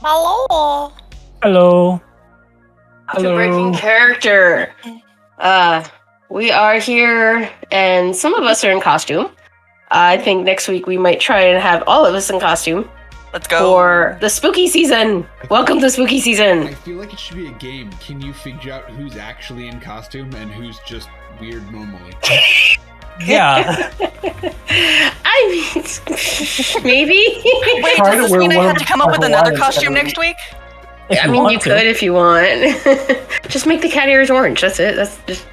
Hello. Hello. To breaking character. We are here, and some of us are in costume. I think next week we might try and have all of us in costume. Let's go. For the spooky season. Welcome to spooky season. I feel like it should be a game. Can you figure out who's actually in costume and who's just weird normally? Yeah. I mean, maybe. Wait, does this mean I have to come up with another costume next week? I mean, you could if you want. Just make the cat ears orange. That's it. That's just.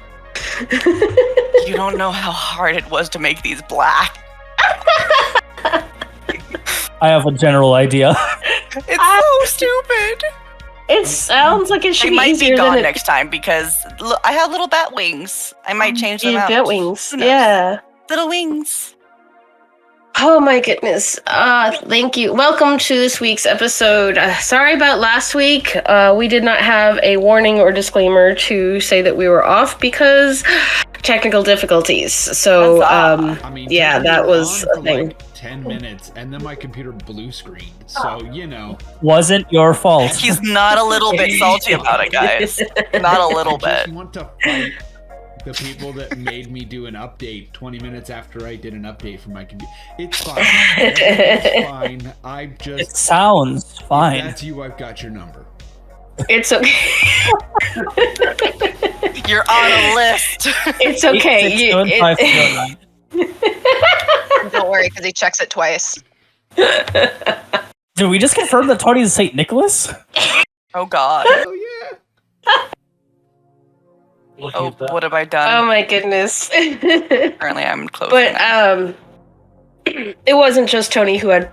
You don't know how hard it was to make these black. I have a general idea. It's so stupid. It sounds like it should be easier They might be gone than next time because I have little bat wings. I might change them out. Bat wings. Yeah. Little wings. Oh my goodness. Thank you. Welcome to this week's episode. Sorry about last week. We did not have a warning or disclaimer to say that we were off because technical difficulties. So, yeah, that was a thing. Like 10 minutes, and then my computer blue screened. So, you know. Wasn't your fault. He's not a little bit salty about it, guys. Not a little bit. I just want to fight the people that made me do an update 20 minutes after I did an update for my computer. It's fine. It's fine. I just... It sounds fine. If that's you, I've got your number. It's okay. You're on a list. It's okay. Don't worry, because he checks it twice. Did we just confirm that Tony is St. Nicholas? Oh, God. Oh, yeah. Oh, what have I done? Oh, my goodness. Apparently, I'm close. But, it wasn't just Tony who had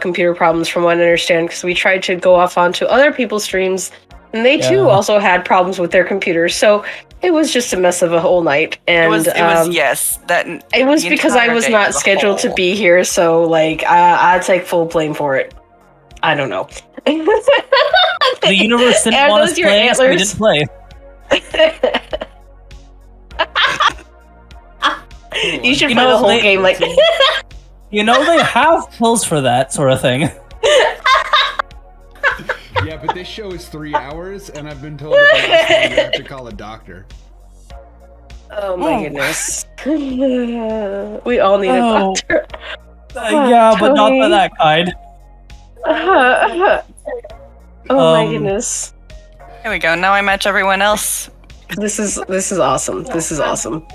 computer problems, from what I understand, because we tried to go off onto other people's streams, and they too also had problems with their computers. So it was just a mess of a whole night. And it was it was because I was not scheduled to be here. So like I take full blame for it. I don't know. The universe didn't want us playing, so we didn't play. You should play the whole game like. You know they have pills for that sort of thing. Yeah, but this show is 3 hours, and I've been told that you have to call a doctor. Oh my goodness. We all need a doctor. Yeah, but not for that kind. Oh my goodness. Here we go. Now I match everyone else. This is awesome. This is awesome.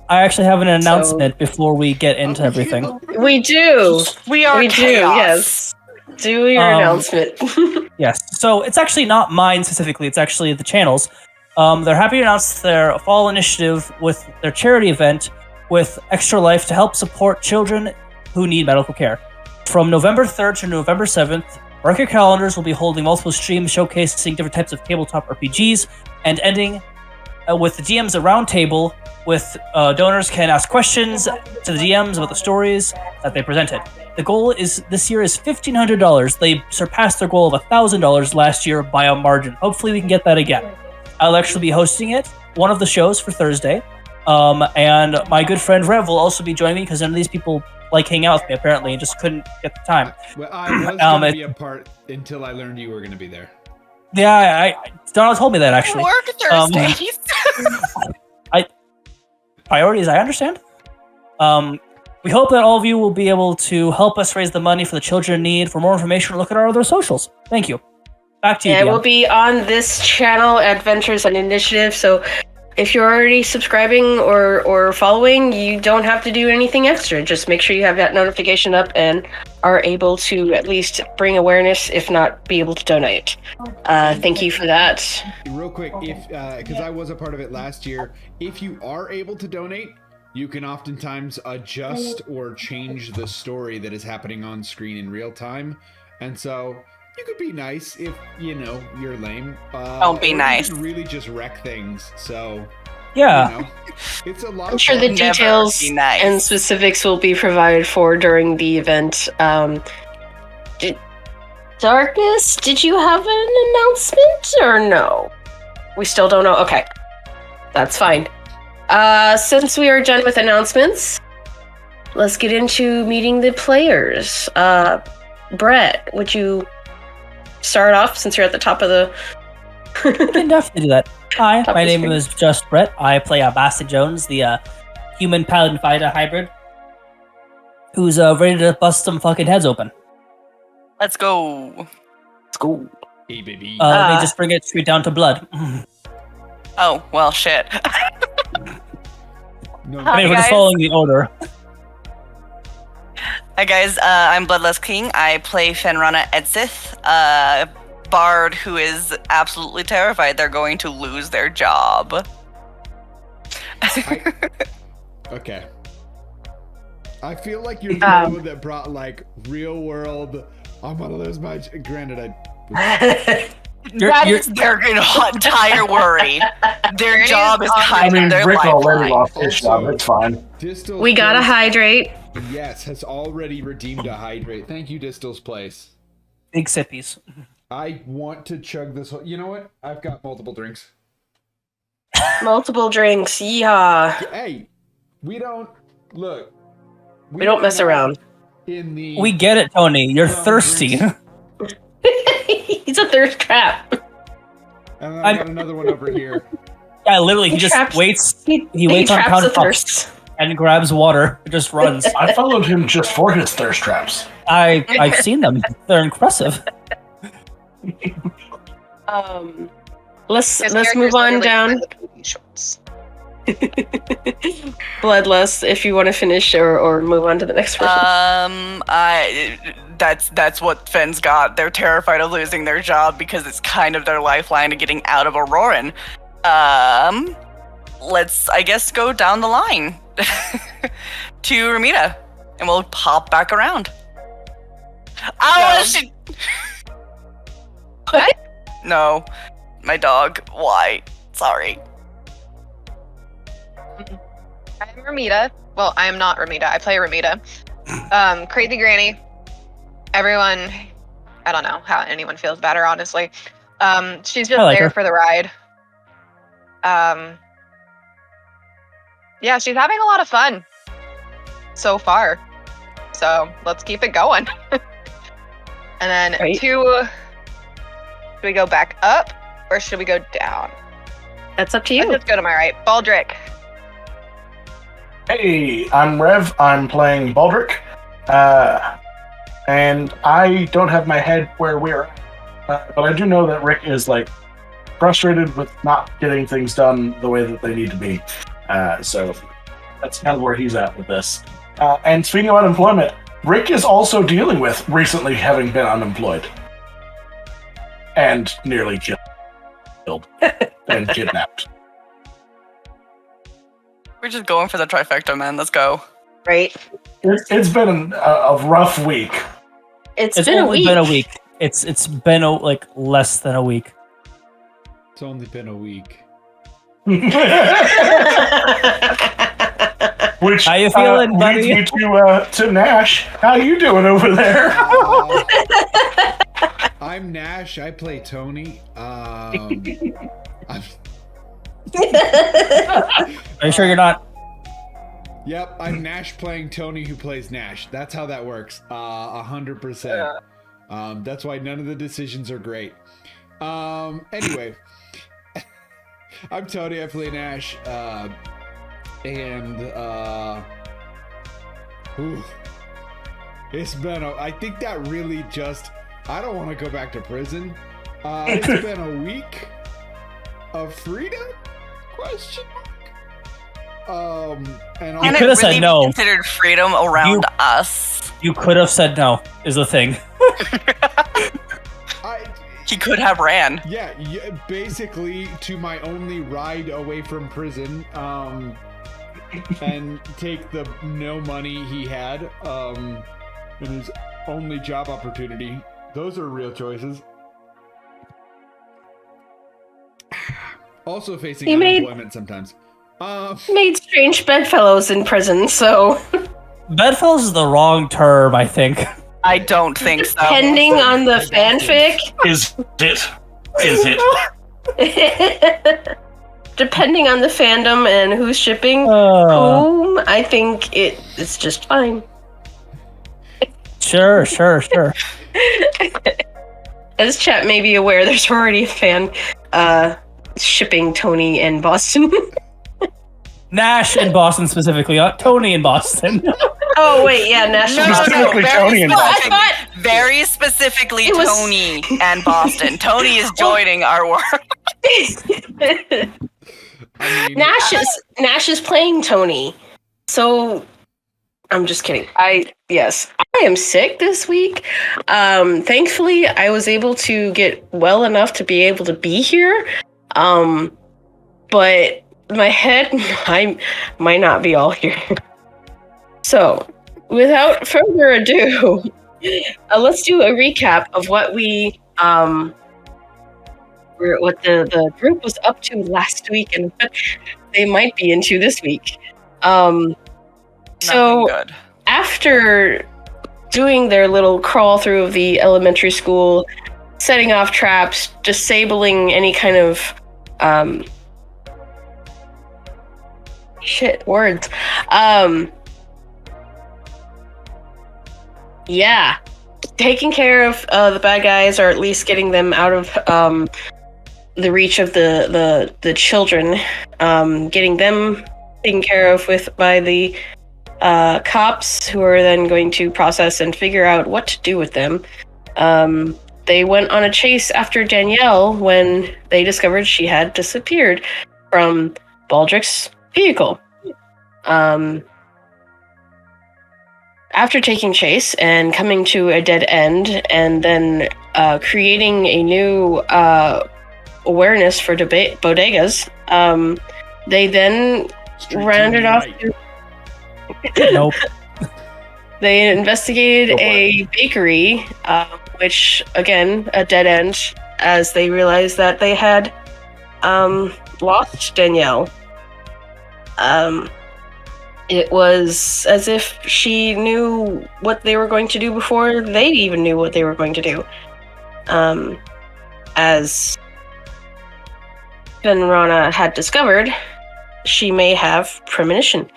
I actually have an announcement before we get into everything. We do. We chaos. Do, yes. Do your announcement. Yes. So it's actually not mine specifically. It's actually the channel's. They're happy to announce their fall initiative with their charity event with Extra Life to help support children who need medical care. From November 3rd to November 7th, mark your calendars will be holding multiple streams showcasing different types of tabletop RPGs and ending with the DMs a round table with donors can ask questions to the DMs about the stories that they presented. The goal is this year is $1,500. They surpassed their goal of $1,000 last year by a margin. Hopefully we can get that again. I'll actually be hosting it, one of the shows for Thursday. And my good friend Rev will also be joining me because none of these people like hang out with me apparently and just couldn't get the time. Well, I was going to be a part until I learned you were going to be there. Yeah, Donald told me that actually. Work Thursdays. Priorities, I understand. We hope that all of you will be able to help us raise the money for the children in need. For more information, look at our other socials. Thank you. Back to you. Yeah, we'll be on this channel, Adventures and Initiative. So if you're already subscribing or following, you don't have to do anything extra. Just make sure you have that notification up and are able to at least bring awareness, if not be able to donate. Thank you for that. Real quick, if because I was a part of it last year, if you are able to donate, you can oftentimes adjust or change the story that is happening on screen in real time. And so you could be nice if, you know, you're lame. Don't be nice. You can really just wreck things. So, yeah. You know, it's a lot I'm sure the details and specifics will be provided for during the event. Darkness, did you have an announcement or no? We still don't know. Okay. That's fine. Since we are done with announcements, let's get into meeting the players. Brett, would you start off since you're at the top of the. You can definitely do that. Hi, Top my of the name screen. is Just Brett. I play Basta Jones, the human paladin fighter hybrid, who's ready to bust some fucking heads open. Let's go. Let's go. Hey, baby. Let me just bring it straight down to blood. Oh, well, shit. No, I mean, we're just guys. following the order. Hi guys, I'm Bloodless King. I play Fenrana Edsith, bard who is absolutely terrified they're going to lose their job. Okay. I feel like you're the one that brought like real world. I'm gonna lose my. Granted, That is their entire worry. Their job is I kind mean, of their Rick already lifeline. lost his job. It's fine. Distal's We gotta Place, hydrate. Yes, has already redeemed a hydrate. Thank you, Distal's Place. Big sippies. I want to chug this whole. You know what? I've got multiple drinks. Multiple drinks. Yeehaw. Hey, we don't look. We don't mess around. In the We get it, Tony. You're thirsty. drinks. He's a thirst trap. And then I got another one over here. Yeah, literally, he He just traps- waits. He waits on traps the countertops thirst. and grabs water. It just runs. I followed him just for his thirst traps. I've seen them. They're impressive. Let's His move character's on literally down. in the booty shorts. Bloodless, if you want to finish or move on to the next person. That's what Fenn's got. They're terrified of losing their job because it's kind of their lifeline to getting out of Auroran. Let's, I guess, go down the line to Ramita, and we'll pop back around. She... What? No, my dog. Why? Sorry. I'm Ramita. Well, I am not Ramita. I play Ramita. Crazy Granny. Everyone, I don't know how anyone feels about her, honestly. She's just I like there her. for the ride. Yeah, she's having a lot of fun so far. So let's keep it going. And then Right. should we go back up or should we go down? That's up to Let's you. just go to my right. Baldric. Hey, I'm Rev. I'm playing Baldric. And I don't have my head where we're at. But I do know that Rick is, like, frustrated with not getting things done the way that they need to be. So that's kind of where he's at with this. And speaking of unemployment, Rick is also dealing with recently having been unemployed. And nearly killed and kidnapped. We're just going for the trifecta, man. Let's go. Right. It's been a rough week. It's It's been a only week. been a week. It's been like less than a week. It's only been a week. Which How you feeling, buddy? leads me to Nash. How you doing over there? I'm Nash. I play Tony. I'm- Are you sure you're not? Yep, I'm Nash playing Tony, who plays Nash. That's how that works. 100%. That's why none of the decisions are great. Anyway, I'm Tony. I play Nash. It's been. I think that really just. I don't want to go back to prison. It's been a week of freedom? Question mark. And Can could it have said really no. be considered freedom around us? You could have said no. Is the thing. He could have ran. Yeah, basically to my only ride away from prison, and take the no money he had, and his only job opportunity. Those are real choices. Also facing He made- unemployment sometimes. Made strange bedfellows in prison, so Bedfellows is the wrong term, I think. I don't think so. depending on the fanfic, Is it? depending on the fandom and who's shipping whom, I think it's just fine. Sure. As chat may be aware, there's already a fan shipping Tony and Boston. Nash in Boston specifically, not Tony in Boston. Oh wait, yeah, National. Specifically Tony and Boston. Very specifically It was- Tony and Boston. Tony is joining our work. I mean, Nash is playing Tony. So I'm just kidding. I am sick this week. Thankfully I was able to get well enough to be able to be here. But my head might not be all here. So, without further ado, let's do a recap of what what the group was up to last week and what they might be into this week. So Nothing good. after doing their little crawl through of the elementary school, setting off traps, disabling any kind of taking care of the bad guys, or at least getting them out of the reach of the children, getting them taken care of by the cops, who are then going to process and figure out what to do with them. They went on a chase after Danielle when they discovered she had disappeared from Baldrick's vehicle. After taking chase and coming to a dead end, and then creating a new awareness for bodegas, they then rounded off. Nope. They investigated a bakery, which, again, a dead end, as they realized that they had lost Danielle. It was as if she knew what they were going to do before they even knew what they were going to do. As Fenrana had discovered, she may have premonition.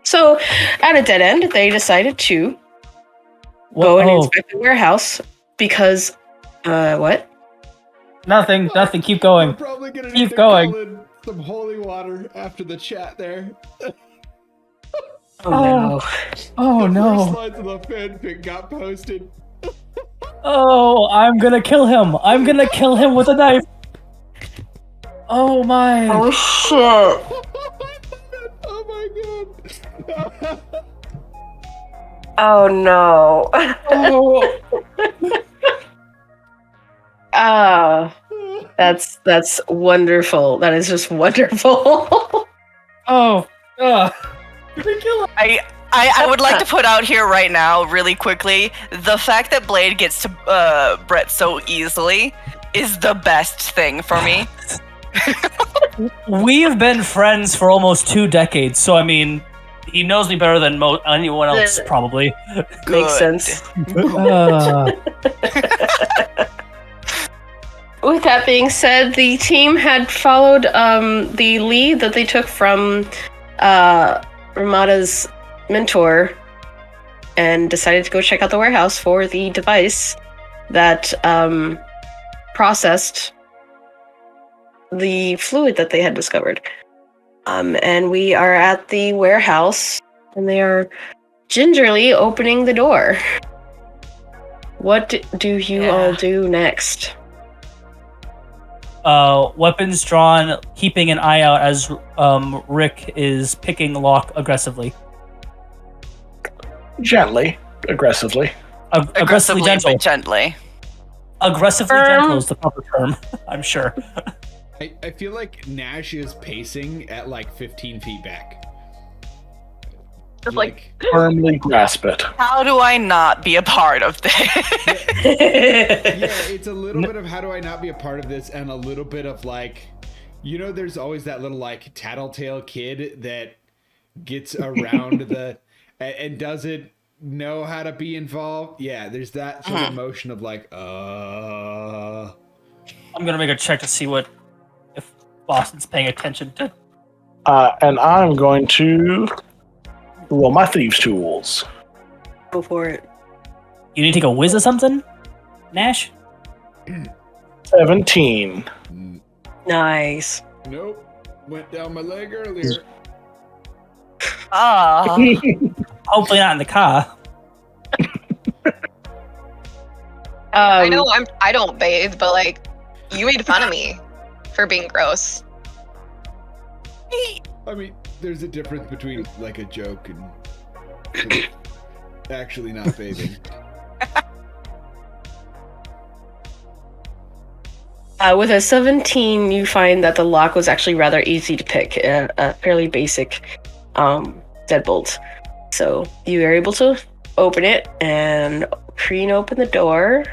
So, at a dead end, they decided to go and inspect the warehouse because, what? Nothing. Keep we're going. probably gonna need Keep to going. call in some holy water after the chat there. Oh no. Oh The no. first lines of the fanfic got posted. Oh, I'm gonna kill him. I'm gonna kill him with a knife. Oh my. Oh shit. Oh my god. Oh no. Oh. That's wonderful. That is just wonderful. Oh. Did they kill him? I would like to put out here right now, really quickly, the fact that Blade gets to Brett so easily is the best thing for me. We've been friends for almost 2 decades, so I mean, he knows me better than anyone else, probably. Makes Good. sense. Uh, With that being said, the team had followed the lead that they took from Ramada's mentor and decided to go check out the warehouse for the device that processed the fluid that they had discovered. And we are at the warehouse, and they are gingerly opening the door. What do you all do next? weapons drawn, keeping an eye out as Rick is picking the lock aggressively. Gently, aggressively. Aggressively gentle. but gently. Aggressively gentle is the proper term, I'm sure. I feel like Nash is pacing at like 15 feet back. Just like Firmly grasp it. How do I not be a part of this? Yeah, it's a little bit of how do I not be a part of this, and a little bit of like, you know, there's always that little like tattletale kid that gets around the and doesn't know how to be involved. Yeah, there's that sort of emotion of like, I'm gonna make a check to see if Boston's paying attention to. And I'm going to roll my thieves' tools. Go for it. You need to take a whiz or something, Nash? 17. Nice. Nope. Went down my leg earlier. Ah. Hopefully not in the car. I know I don't bathe, but like, you made fun of me for being gross. I mean, there's a difference between like a joke and actually not bathing. With a 17, you find that the lock was actually rather easy to pick, a fairly basic deadbolt. So you are able to open it and preen open the door.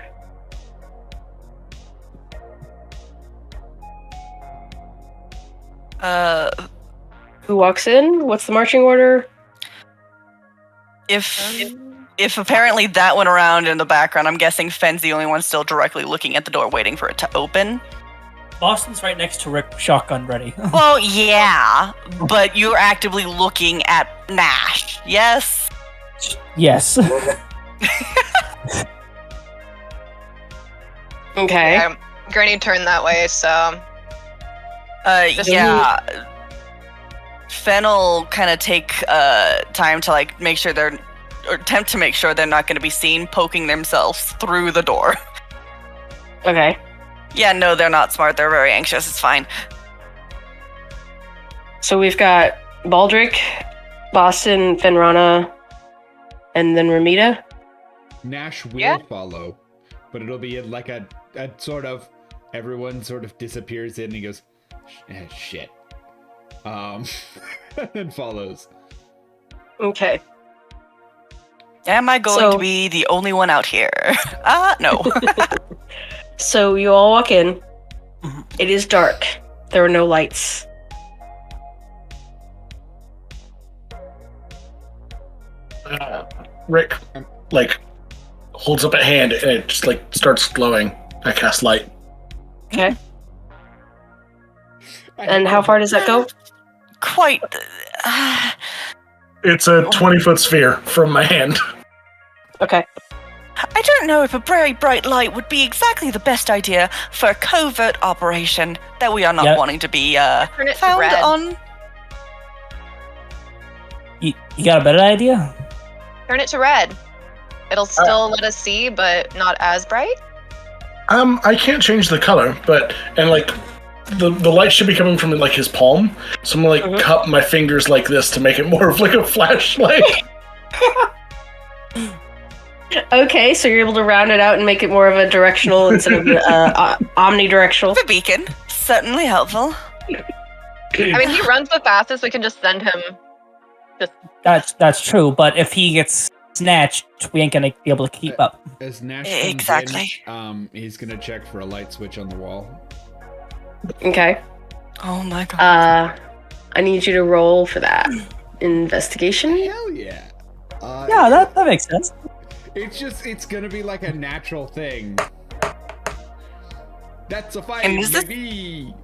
Who walks in? What's the marching order? If apparently that went around in the background, I'm guessing Fenn's the only one still directly looking at the door, waiting for it to open. Boston's right next to Rick, shotgun ready. Well, yeah, but you're actively looking at Nash, yes? Yes. Okay. Yeah, Granny turned that way, so Yeah. Fenn will kind of take time to like make sure or attempt to make sure they're not going to be seen poking themselves through the door. Okay. Yeah, no, they're not smart. They're very anxious. It's fine. So we've got Baldric, Boston, Fenrana, and then Ramita. Nash will follow, but it'll be like a sort of everyone sort of disappears in and he goes, shit. And then follows. Okay. Am I going to be the only one out here? No. So you all walk in. It is dark. There are no lights. Rick, like, holds up a hand and it just, like, starts glowing. I cast light. Okay. And how far does that go? Quite. It's a 20-foot sphere from my hand. Okay. I don't know if a very bright light would be exactly the best idea for a covert operation that we are not wanting to be turn it to found red. on. You got a better idea? Turn it to red. It'll still let us see, but not as bright. I can't change the color, and like the light should be coming from like his palm. So I'm gonna like cup my fingers like this to make it more of like a flashlight. Okay, so you're able to round it out and make it more of a directional instead of omnidirectional. The beacon, certainly helpful. I mean, he runs the fastest. We can just send him. That's true, but if he gets snatched, we ain't gonna be able to keep up. As Nash comes Exactly. in, he's gonna check for a light switch on the wall. Okay. Oh my god. I need you to roll for that. Investigation? Hell yeah. Yeah, that makes sense. It's gonna be like a natural thing. That's a fight, And is this- baby.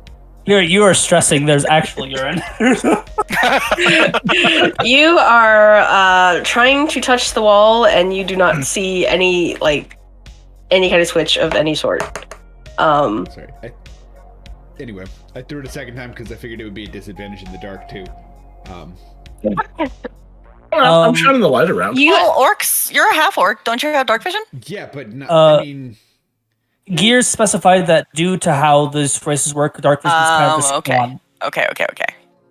You are stressing. There's actual urine. You are trying to touch the wall and you do not see any kind of switch of any sort. Sorry. Anyway, I threw it a second time because I figured it would be a disadvantage in the dark too. I'm shining the light around. Well, orcs, you're a half orc. Don't you have dark vision? Yeah, but no, I mean, Gears specified that due to how these races work, dark vision is kind of the spawn. Okay.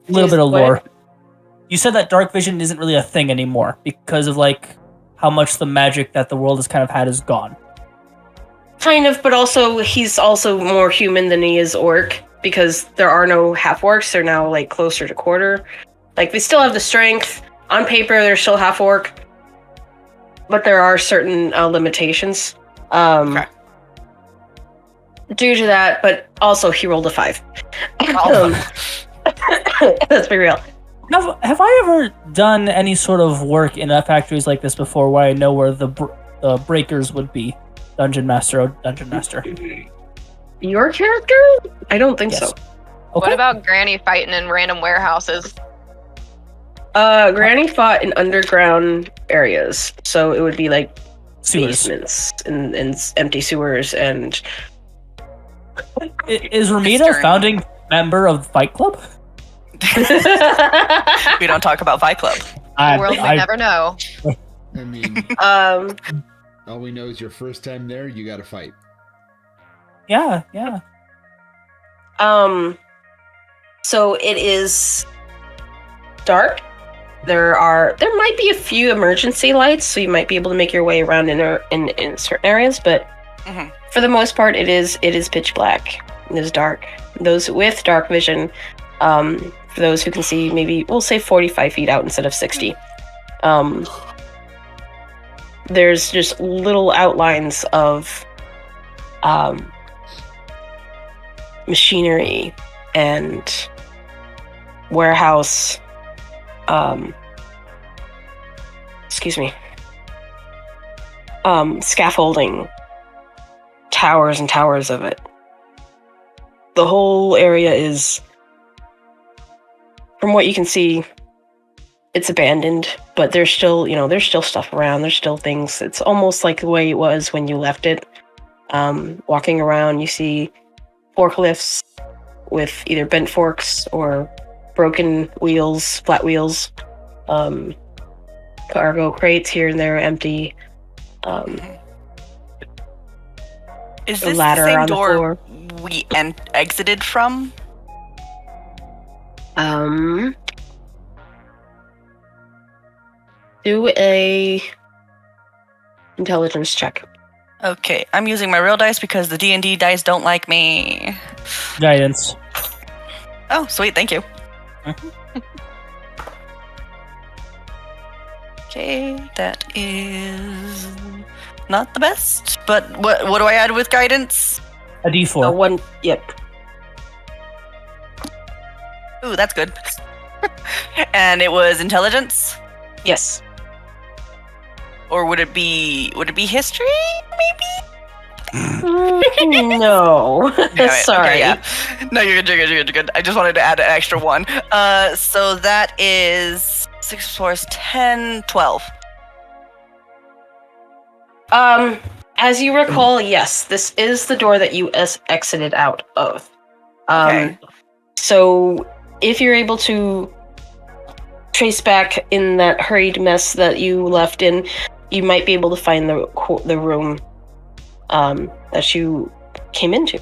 A little bit of lore. You said that dark vision isn't really a thing anymore because of like how much the magic that the world has kind of had is gone. Kind of, but also he's also more human than he is orc because there are no half orcs. They're now like closer to quarter. Like they still have the strength. On paper, they're still half orc, but there are certain limitations. Due to that, but also he rolled a 5. Let's be real. Have I ever done any sort of work in factories like this before where I know where the breakers would be? Dungeon Master. Your character? I don't think so. Okay. What about Granny fighting in random warehouses? Granny fought in underground areas, so it would be like Sewers. basements and empty sewers and. Is Ramita Stern. a founding member of Fight Club? We don't talk about Fight Club. The world may never know. I mean, Um. all we know is your first time there, you got to fight. Yeah. So it is dark. There might be a few emergency lights, so you might be able to make your way around in certain areas, but Mhm. for the most part, it is pitch black. It is dark. Those with dark vision, for those who can see, maybe we'll say 45 feet out instead of 60. There's just little outlines of machinery and warehouse. Scaffolding, towers and towers of it. The whole area is, from what you can see, it's abandoned, but there's still stuff around. There's still things. It's almost like the way it was when you left it. Walking around, you see forklifts with either bent forks or broken wheels, flat wheels. Cargo crates here and there empty. Is A this the ladder same on the door floor. we exited from? Do a intelligence check. Okay, I'm using my real dice because the D&D dice don't like me. Guidance. Oh, sweet, thank you. Okay, that is not the best, but what do I add with guidance? A D4. One. Yep. Ooh, that's good. And it was intelligence? Yes. Or would it be history, maybe? No. Damn it. Sorry. Okay, yeah. No, you're good. I just wanted to add an extra one. So that is 6 plus 10, 12. As you recall, yes, this is the door that you exited out of. Okay. So if you're able to trace back in that hurried mess that you left in, you might be able to find the room that you came into.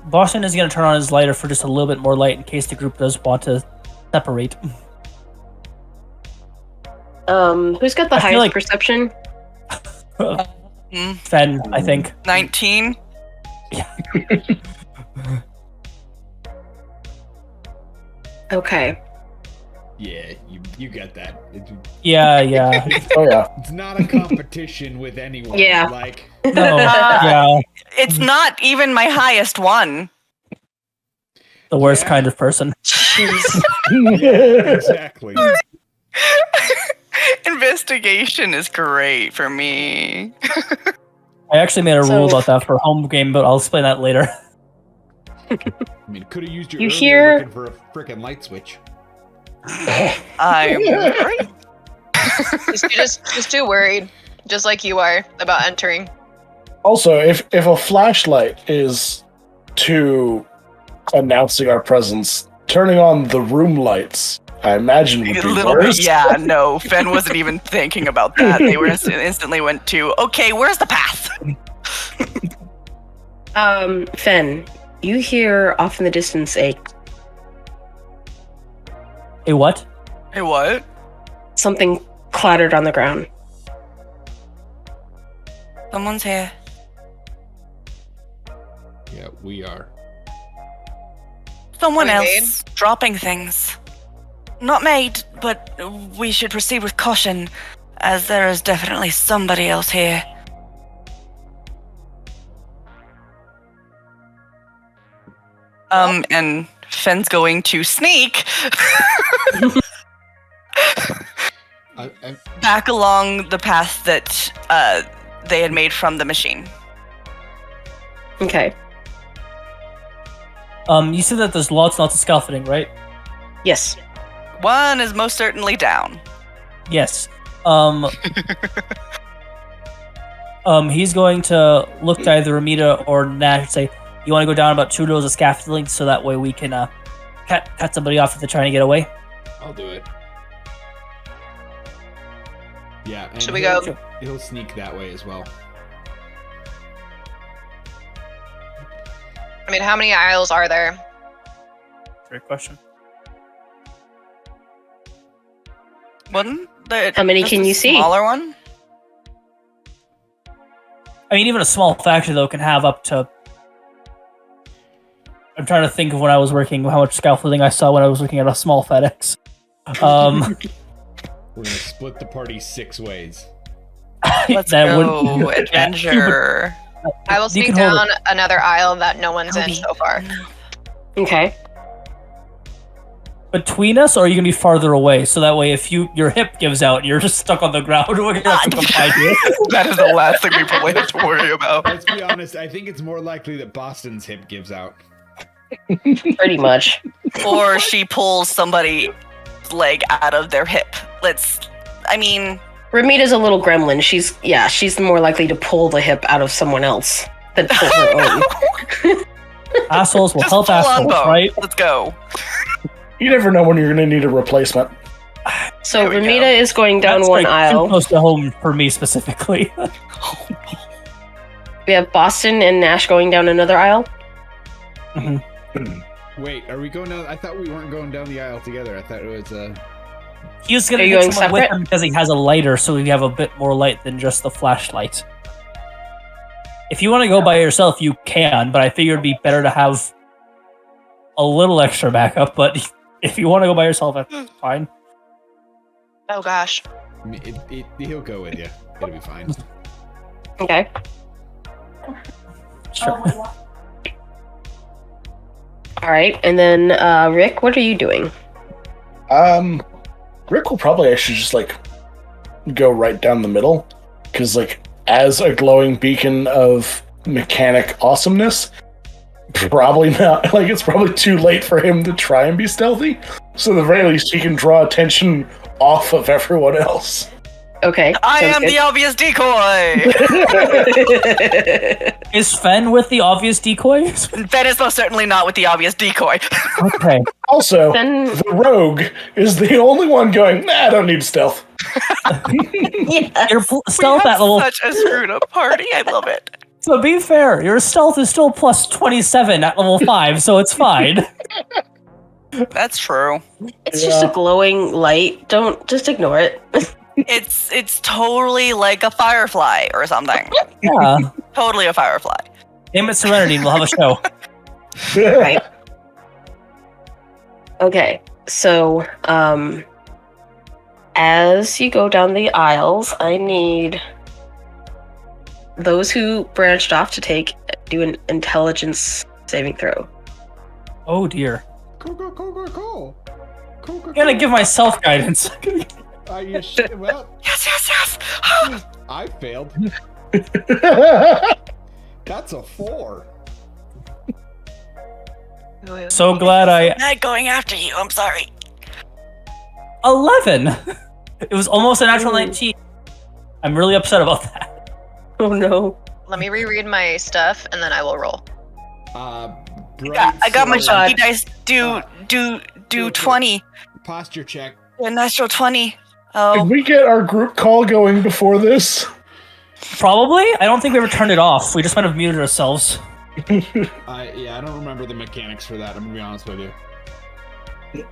Boston is going to turn on his lighter for just a little bit more light in case the group does want to separate. Who's got the I feel highest like- perception? Fen, I think. 19. Okay. Yeah, you get that. Yeah. Oh yeah. It's not a competition with anyone. Yeah. Like, No, yeah. It's not even my highest one. The worst Yeah. kind of person. exactly. Investigation is great for me. I actually made a So- rule about that for home game, but I'll explain that later. I mean, could have used your You earlier hear- looking for a freaking light switch. I'm great. Just too worried, just like you are about entering. Also, if a flashlight is to announcing our presence, turning on the room lights, I imagine would A be little worse. bit, yeah. No, Fen wasn't even thinking about that. They were instantly went to, okay, where's the path? Fen, you hear off in the distance a what? Hey, what? something clattered on the ground. Someone's here. Yeah, we are. Someone Are we else dropping things. Not made, but we should proceed with caution, as there is definitely somebody else here. And Fen's going to sneak I, back along the path that they had made from the machine. Okay. You said that there's lots and lots of scaffolding, right? Yes. One is most certainly down. Yes. He's going to look to either Ramita or Nash and say, "You want to go down about 2 rows of scaffolding, so that way we can cut somebody off if they're trying to get away." I'll do it. Yeah. And Should we go? He'll sneak that way as well. I mean, how many aisles are there? Great question. Wasn't there How many just can a you see? Smaller one. I mean, even a small factory though can have up to. I'm trying to think of when I was working, how much scaffolding I saw when I was working at a small FedEx. We're gonna split the party 6 ways. Let's That go. wouldn't- Adventure. I will You sneak can hold down another aisle that no one's in Cody. so far. Okay. Between us, or are you gonna be farther away? So that way, if your hip gives out and you're just stuck on the ground, we're gonna have to come find you. That is the last thing we probably have to worry about. Let's be honest. I think it's more likely that Boston's hip gives out. Pretty much. Or she pulls somebody's leg out of their hip. I mean, Ramita's a little gremlin. She's more likely to pull the hip out of someone else than pull her own. Assholes will just help full on assholes, both. right? Let's go. You never know when you're going to need a replacement. So There we Ramita go. is going down That's one like too aisle. close to home for me specifically. We have Boston and Nash going down another aisle. Wait, are we going down? I thought we weren't going down the aisle together. I thought it was. He was gonna Are you get going someone with separate? him because he has a lighter, so we have a bit more light than just the flashlight. If you want to go by yourself, you can, but I figured it'd be better to have a little extra backup. But if you want to go by yourself, that's fine. Oh gosh. He'll go with you. It'll be fine. Okay. Sure. All right. And then Rick, what are you doing? Rick will probably actually just like go right down the middle, because like as a glowing beacon of mechanic awesomeness, probably not. Like it's probably too late for him to try and be stealthy. So at the very least, he can draw attention off of everyone else. Okay. I sounds am good. the obvious decoy. Is Fen with the obvious decoys? That is most certainly not with the obvious decoy. Okay. Also, Then the rogue is the only one going, nah, I don't need stealth. yeah. Your stealth at level. Such a screwed up party. I love it. To be fair, your stealth is still plus 27 at level 5, so it's fine. That's true. It's just a glowing light. Don't just ignore it. It's totally like a firefly or something. Yeah. Totally a firefly. Name it Serenity, and we'll have a show. Right. Okay. So, as you go down the aisles, I need those who branched off to do an intelligence saving throw. Oh dear. Cool. I'm gonna give myself guidance. You should. Well, Yes. I failed. That's a 4. So glad I. Not going after you. I'm sorry. 11! It was almost a natural 19. I'm really upset about that. Oh no. Let me reread my stuff and then I will roll. I got my shot. shotty dice. Do 20. Posture check. A natural 20. Did Oh, we get our group call going before this? Probably? I don't think we ever turned it off. We just might have muted ourselves. I don't remember the mechanics for that. I'm gonna be honest with you.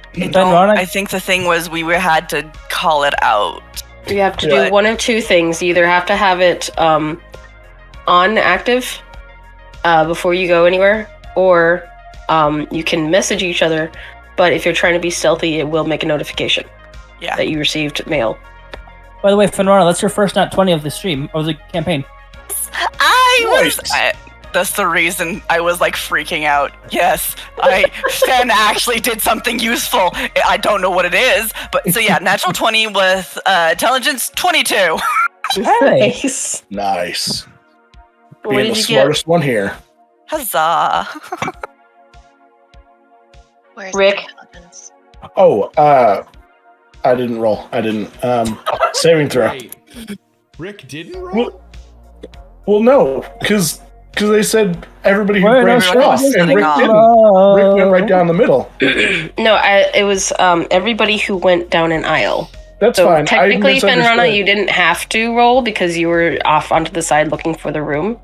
I think the thing was we had to call it out. You have to Yeah. do one of two things. You either have to have it on active before you go anywhere, or you can message each other, but if you're trying to be stealthy, it will make a notification Yeah. that you received mail. By the way, Fenrana, that's your first nat 20 of the stream, of the campaign. That's the reason I was like freaking out. Yes, Fen actually did something useful. I don't know what it is, but so yeah, natural 20 with intelligence 22. Hey! Nice. Nice. What Being did the you get? smartest one here. Huzzah! Where's Rick? my intelligence? Oh, I didn't roll. I didn't. Saving throw. Wait, Rick didn't roll? Well, no, because they said everybody who Wait, branched everyone off, was and sitting Rick on. didn't. Rick went right down the middle. No, it was everybody who went down an aisle. That's So fine. technically, I Fenrana, misunderstood. you didn't have to roll because you were off onto the side looking for the room.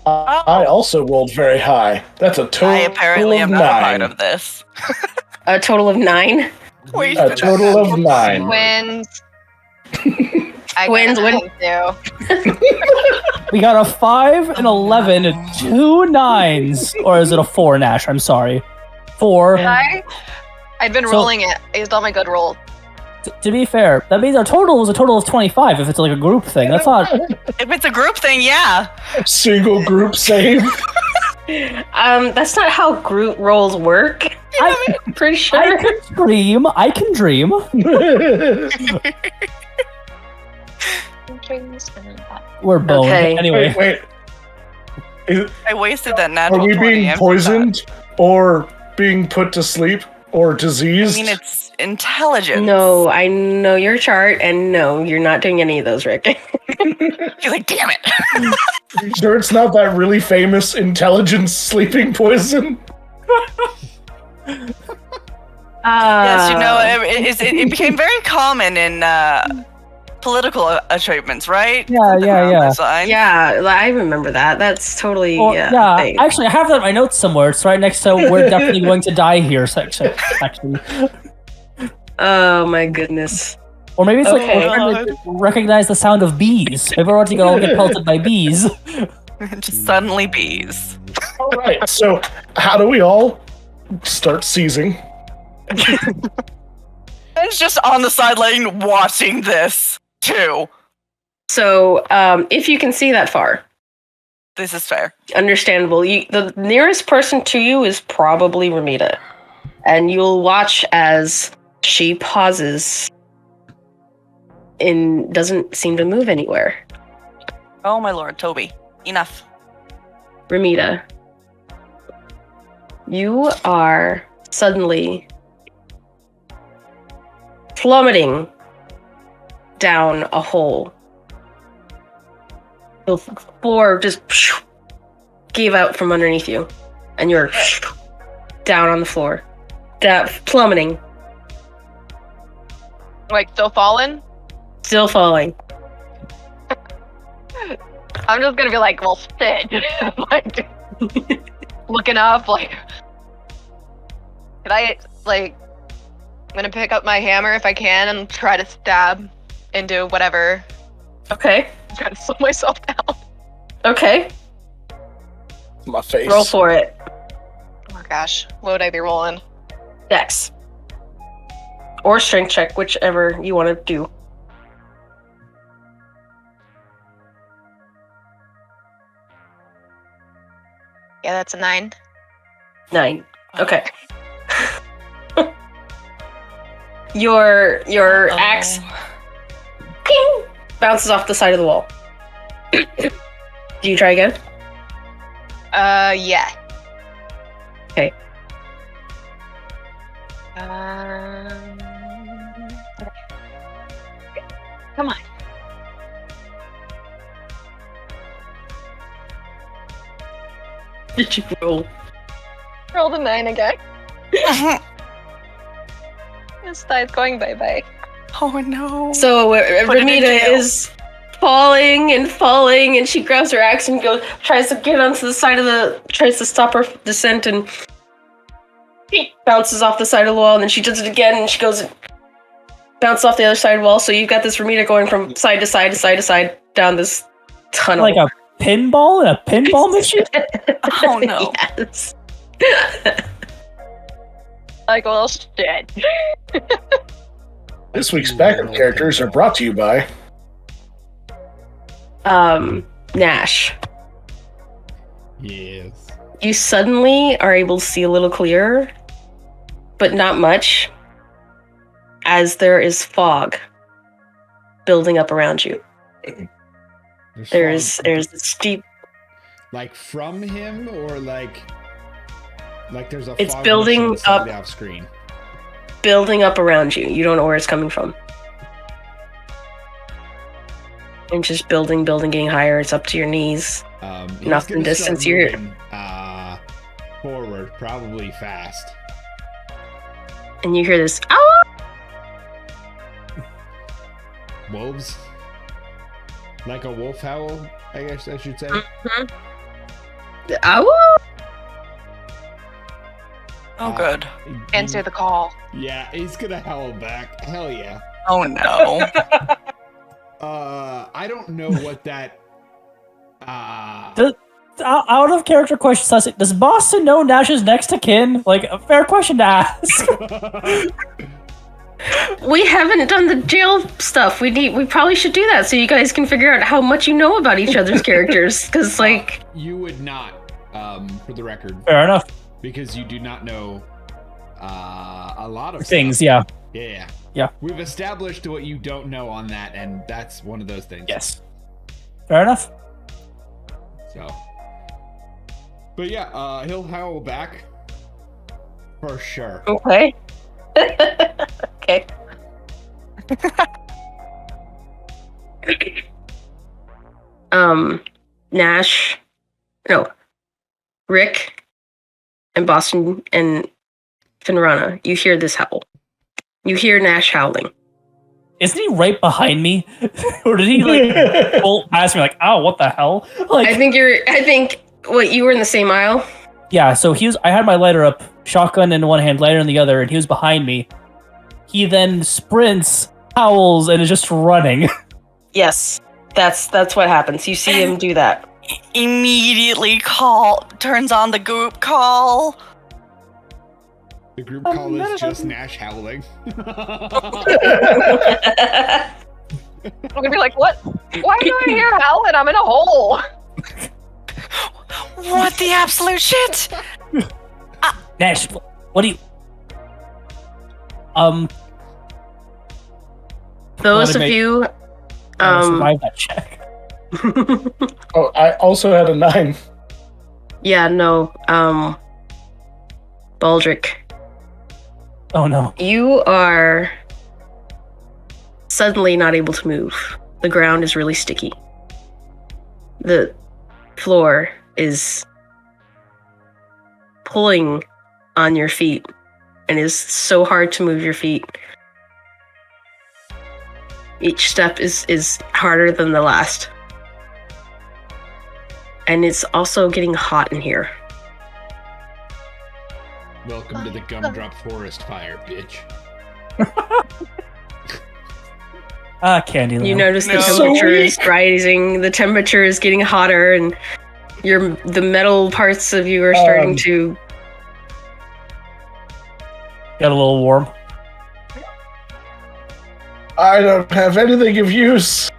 I also rolled very high. That's a total I apparently of am not a part 9. of this. A total of 9. A total of 9. Wins. I Wins, got win. too. We got a 5, an 11, and 2 9s. Or is it a 4, Nash? I'm sorry. 4. I'd been So- rolling it. I used all my good rolls. To be fair, that means our total was a total of 25 if it's like a group thing. That's not. If it's a group thing, yeah. Single group save. That's not how group rolls work. I'm pretty sure. I can dream. I can dream. We're boned. Okay. Anyway. wait. Is- I wasted that natural Are we 20. being I'm poisoned or being put to sleep or sad. I diseased? mean, it's intelligence. No, I know your chart, and no, you're not doing any of those, Rick. You're like, damn it. Sure, it's not that really famous intelligence sleeping poison. Yes, you know, it became very common in political achievements, right? Yeah, Something yeah, along yeah. those lines. Yeah, I remember that. That's totally Well, yeah. a thing. actually, I have that in my notes somewhere. It's right next to "We're definitely going to die here" section. Actually, Oh my goodness. or maybe it's Okay. like we're trying to recognize the sound of bees. Maybe we're going to all get pelted by bees. Just suddenly bees. All right, so how do we all start seizing? Ben's just on the sideline watching this, too. So, if you can see that far, This is fair. understandable. The nearest person to you is probably Ramita, and you'll watch as she pauses and doesn't seem to move anywhere. Oh, my lord, Toby. Enough. Ramita, you are suddenly plummeting down a hole. The floor just gave out from underneath you, and you're down on the floor, plummeting, Like, still falling? still falling. I'm just gonna be like, well, shit. Like, looking up, like, could I, like, I'm gonna pick up my hammer if I can and try to stab into whatever. Okay, Try to slow myself down. okay, My face. roll for it. Oh my gosh, what would I be rolling? Dex. Or strength check, whichever you want to do. Yeah, that's a 9. 9. Okay. Your axe ping, bounces off the side of the wall. Do you try again? Yeah. Okay. Come on. Did you roll? Roll the 9 again. This dice going bye-bye. Oh, no. So Put it in Ramita jail. is falling, and she grabs her axe and tries to get onto the side of tries to stop her descent, and bounces off the side of the wall, and then she does it again, and she goes and bounces off the other side of the wall. So you've got this Ramita going from side to side to side to side down this tunnel. Like a pinball in a pinball machine. Oh, no. Yes. Like, well, shit. This week's backup characters are brought to you by. Nash. Yes. You suddenly are able to see a little clearer, but not much, as there is fog building up around you. There's a steep. like from him or like there's a It's fog building machine slightly up. off screen. Building up around you. You don't know where it's coming from. And just building, getting higher. It's up to your knees. He's Enough gonna distance start here. moving, forward, probably fast. And you hear this, ow! Wolves? Like a wolf howl, I guess I should say. Ow! Oh, good. Answer the call. Yeah, he's gonna howl back. Hell yeah. Oh no. I don't know what that. Out of character question, Sussy, does Boston know Nash's next of kin? Like, a fair question to ask. We haven't done the jail stuff. We probably should do that so you guys can figure out how much you know about each other's characters. Because, like... You would not, for the record. Fair enough. Because you do not know a lot of Things, stuff. yeah. Yeah. We've established what you don't know on that, and that's one of those things. Yes. Fair enough. So. But yeah, he'll howl back. For sure. Okay. Okay. Nash, no, Rick, and Boston and Finrana, you hear this howl. You hear Nash howling. Isn't he right behind me? Or did he, like, bolt past me, like, oh, what the hell? Like, I think, what, you were in the same aisle? yeah, so I had my lighter up, shotgun in one hand, lighter in the other, and he was behind me. He then sprints, howls, and is just running. Yes, that's what happens. You see him do that. Immediately turns on the group call. The group call is just Nash howling. I'm gonna be like, what? Why do I hear howling? I'm in a hole. What the absolute shit? Nash, what do you... Those of you, survive that check. Oh, I also had a 9. yeah, no, Baldric, Oh no. you are suddenly not able to move. The ground is really sticky. The floor is pulling on your feet and is so hard to move your feet. Each step is harder than the last. And it's also getting hot in here. Welcome to the gumdrop forest fire, bitch. Candyland. You notice the No. temperature is rising, the temperature is getting hotter, and the metal parts of you are starting to... Got a little warm. I don't have anything of use.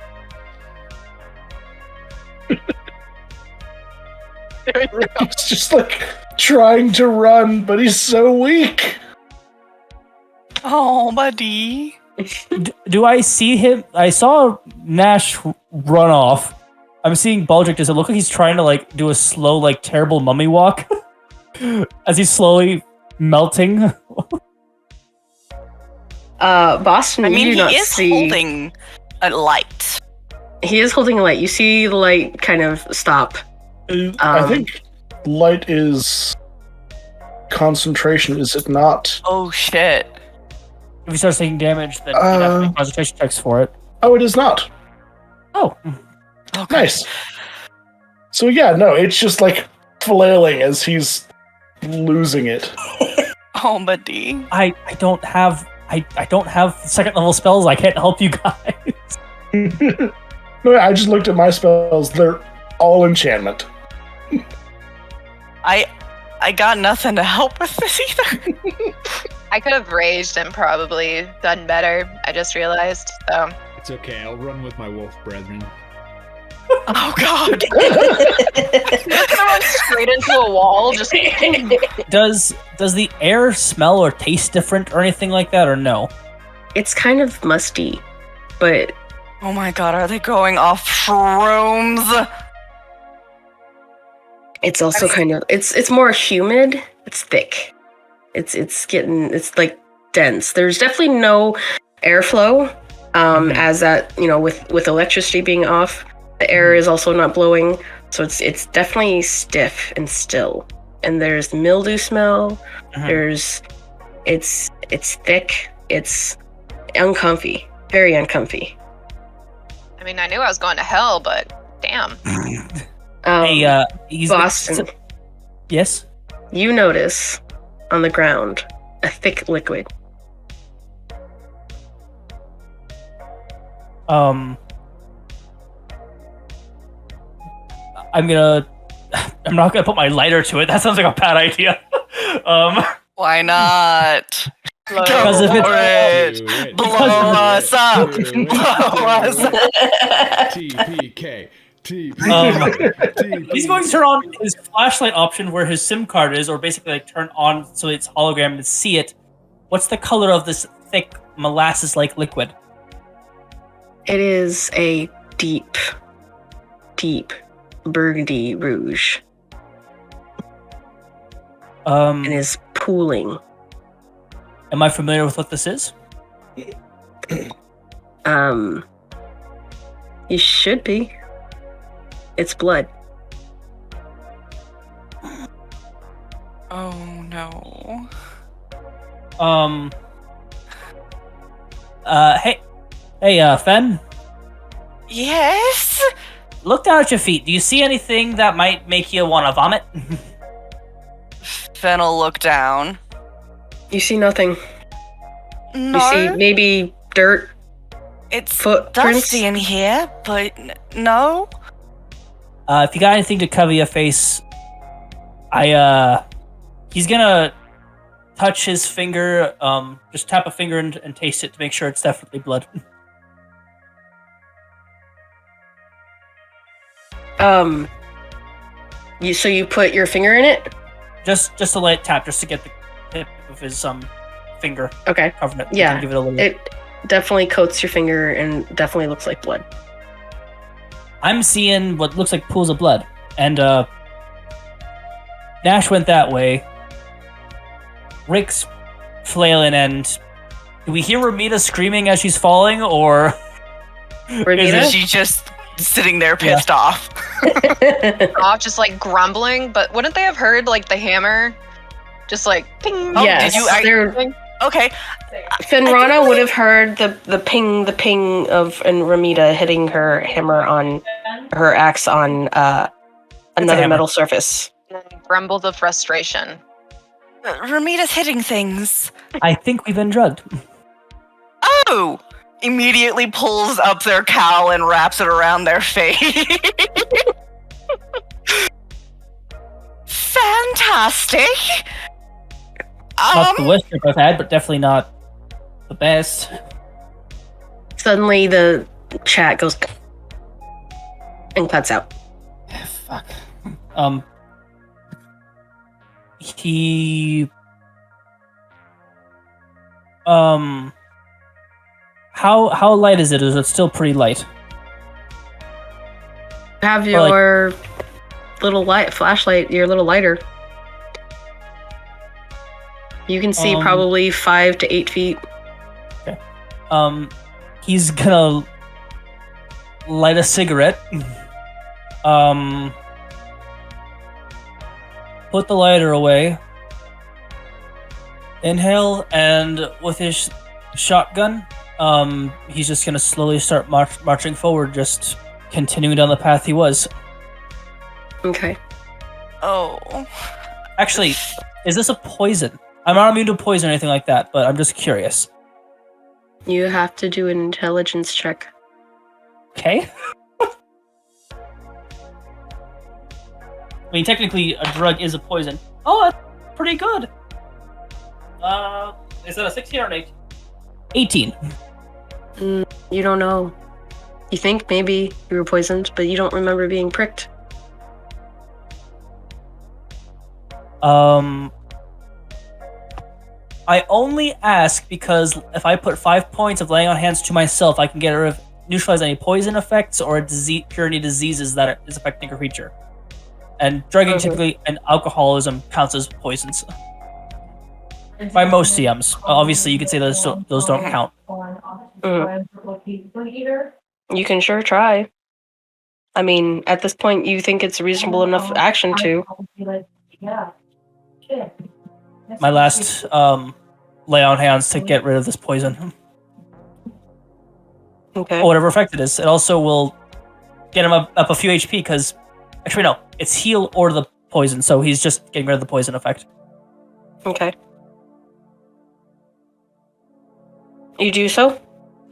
He's just like trying to run, but he's so weak. Oh, buddy. Do I see him? I saw Nash run off. I'm seeing Baldric. Does it look like he's trying to, like, do a slow, like, terrible mummy walk? As he's slowly melting? Boston, I mean, you do not he is see... holding a light. He is holding a light. You see the light kind of stop. I think light is concentration, is it not? Oh, shit. If he starts taking damage, then you have to make concentration checks for it. Oh, it is not. Oh. Okay. Nice. So yeah, no, it's just like flailing as he's losing it. Oh, buddy. I don't have second level spells. I can't help you guys. No, I just looked at my spells. They're all enchantment. I got nothing to help with this either. I could have raged and probably done better. I just realized. So It's okay, I'll run with my wolf brethren. Oh, God. just gonna run straight into a wall. Just Does the air smell or taste different or anything like that, or no? It's kind of musty, but Oh, my God. Are they going off shrooms? it's also kind of it's more humid. It's thick. It's like dense. There's definitely no airflow. As that, with electricity being off, the air is also not blowing. So it's definitely stiff and still. And there's mildew smell. There's it's thick. It's uncomfy. Very uncomfy. I mean, I knew I was going to hell, but damn. Hey, he's Boston, yes. you notice on the ground a thick liquid. I'm not gonna put my lighter to it. That sounds like a bad idea. Why not? Go Because if for it's- it. Blow us up. Blow us up. TPK. He's going to turn on his flashlight option where his SIM card is, or basically like turn on so it's hologram to see it. What's the color of this thick molasses-like liquid? It is a deep burgundy rouge and is pooling. Am I familiar with what this is? You should be. It's blood. Oh no. Hey, Fen? Yes? Look down at your feet. Do you see anything that might make you want to vomit? Fen will look down. You see nothing. No. You see maybe dirt, It's footprints. dusty in here, but no. If you got anything to cover your face, he's gonna touch his finger, just tap a finger and taste it to make sure it's definitely blood. So you put your finger in it? just a light tap, just to get the tip of his finger Okay. covering it. Yeah. Give it a little. It definitely coats your finger and definitely looks like blood. I'm seeing what looks like pools of blood, and Nash went that way. Rick's flailing, and do we hear Ramita screaming as she's falling, or Ramita? Is she just sitting there pissed off? Off, just like grumbling. But wouldn't they have heard like the hammer, just like ping? Oh, Yes. did you? Okay. Fenrana would have heard the ping of and Ramita hitting her hammer on her axe on another hammer. metal surface. Grumbles of frustration. Ramita's hitting things. I think we've been drugged. Oh! Immediately pulls up their cowl and wraps it around their face. Fantastic! Not the worst trip I've had, but definitely not the best. Suddenly the chat goes and cuts out. Fuck. He. How light is it? Is it still pretty light? Have Or, like- your little light flashlight, your little lighter. You can see probably 5 to 8 feet. He's gonna light a cigarette. Put the lighter away. Inhale, and with his shotgun, he's just gonna slowly start marching forward, just continuing down the path he was. Okay. Oh. Actually, is this a poison? I'm not immune to poison or anything like that, but I'm just curious. You have to do an intelligence check. Okay. I mean, technically, a drug is a poison. Oh, that's pretty good. Is that a 16 or an 18? 18. You don't know. You think maybe you were poisoned, but you don't remember being pricked. I only ask because if I put 5 points of laying on hands to myself, I can get rid of neutralize any poison effects or cure any diseases that is affecting a creature. And drugging typically and alcoholism counts as poisons. By most CMs. Obviously, you could say those don't count. You can sure try. I mean, at this point, you think it's reasonable enough action to. My last lay on hands to get rid of this poison. Okay. Or whatever effect it is. It also will get him up a few HP because actually no, it's heal or the poison, so he's just getting rid of the poison effect. Okay. You do so?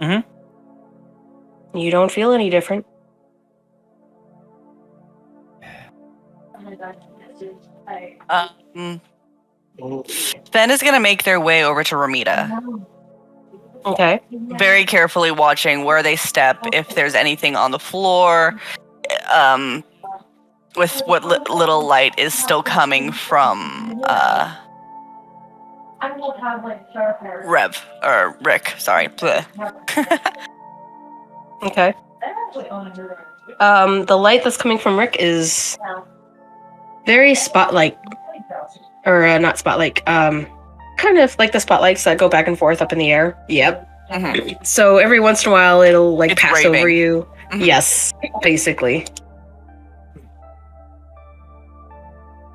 Mm-hmm. You don't feel any different. Ben is gonna make their way over to Ramita, Okay. very carefully watching where they step, if there's anything on the floor, with what little light is still coming from Rev or Rick. Sorry. Okay. The light that's coming from Rick is very spotlight, or not spotlight. Kind of like the spotlights that go back and forth up in the air. Yep. Mhm. So every once in a while, it'll like It's pass raving. over you. Mhm. Yes, basically.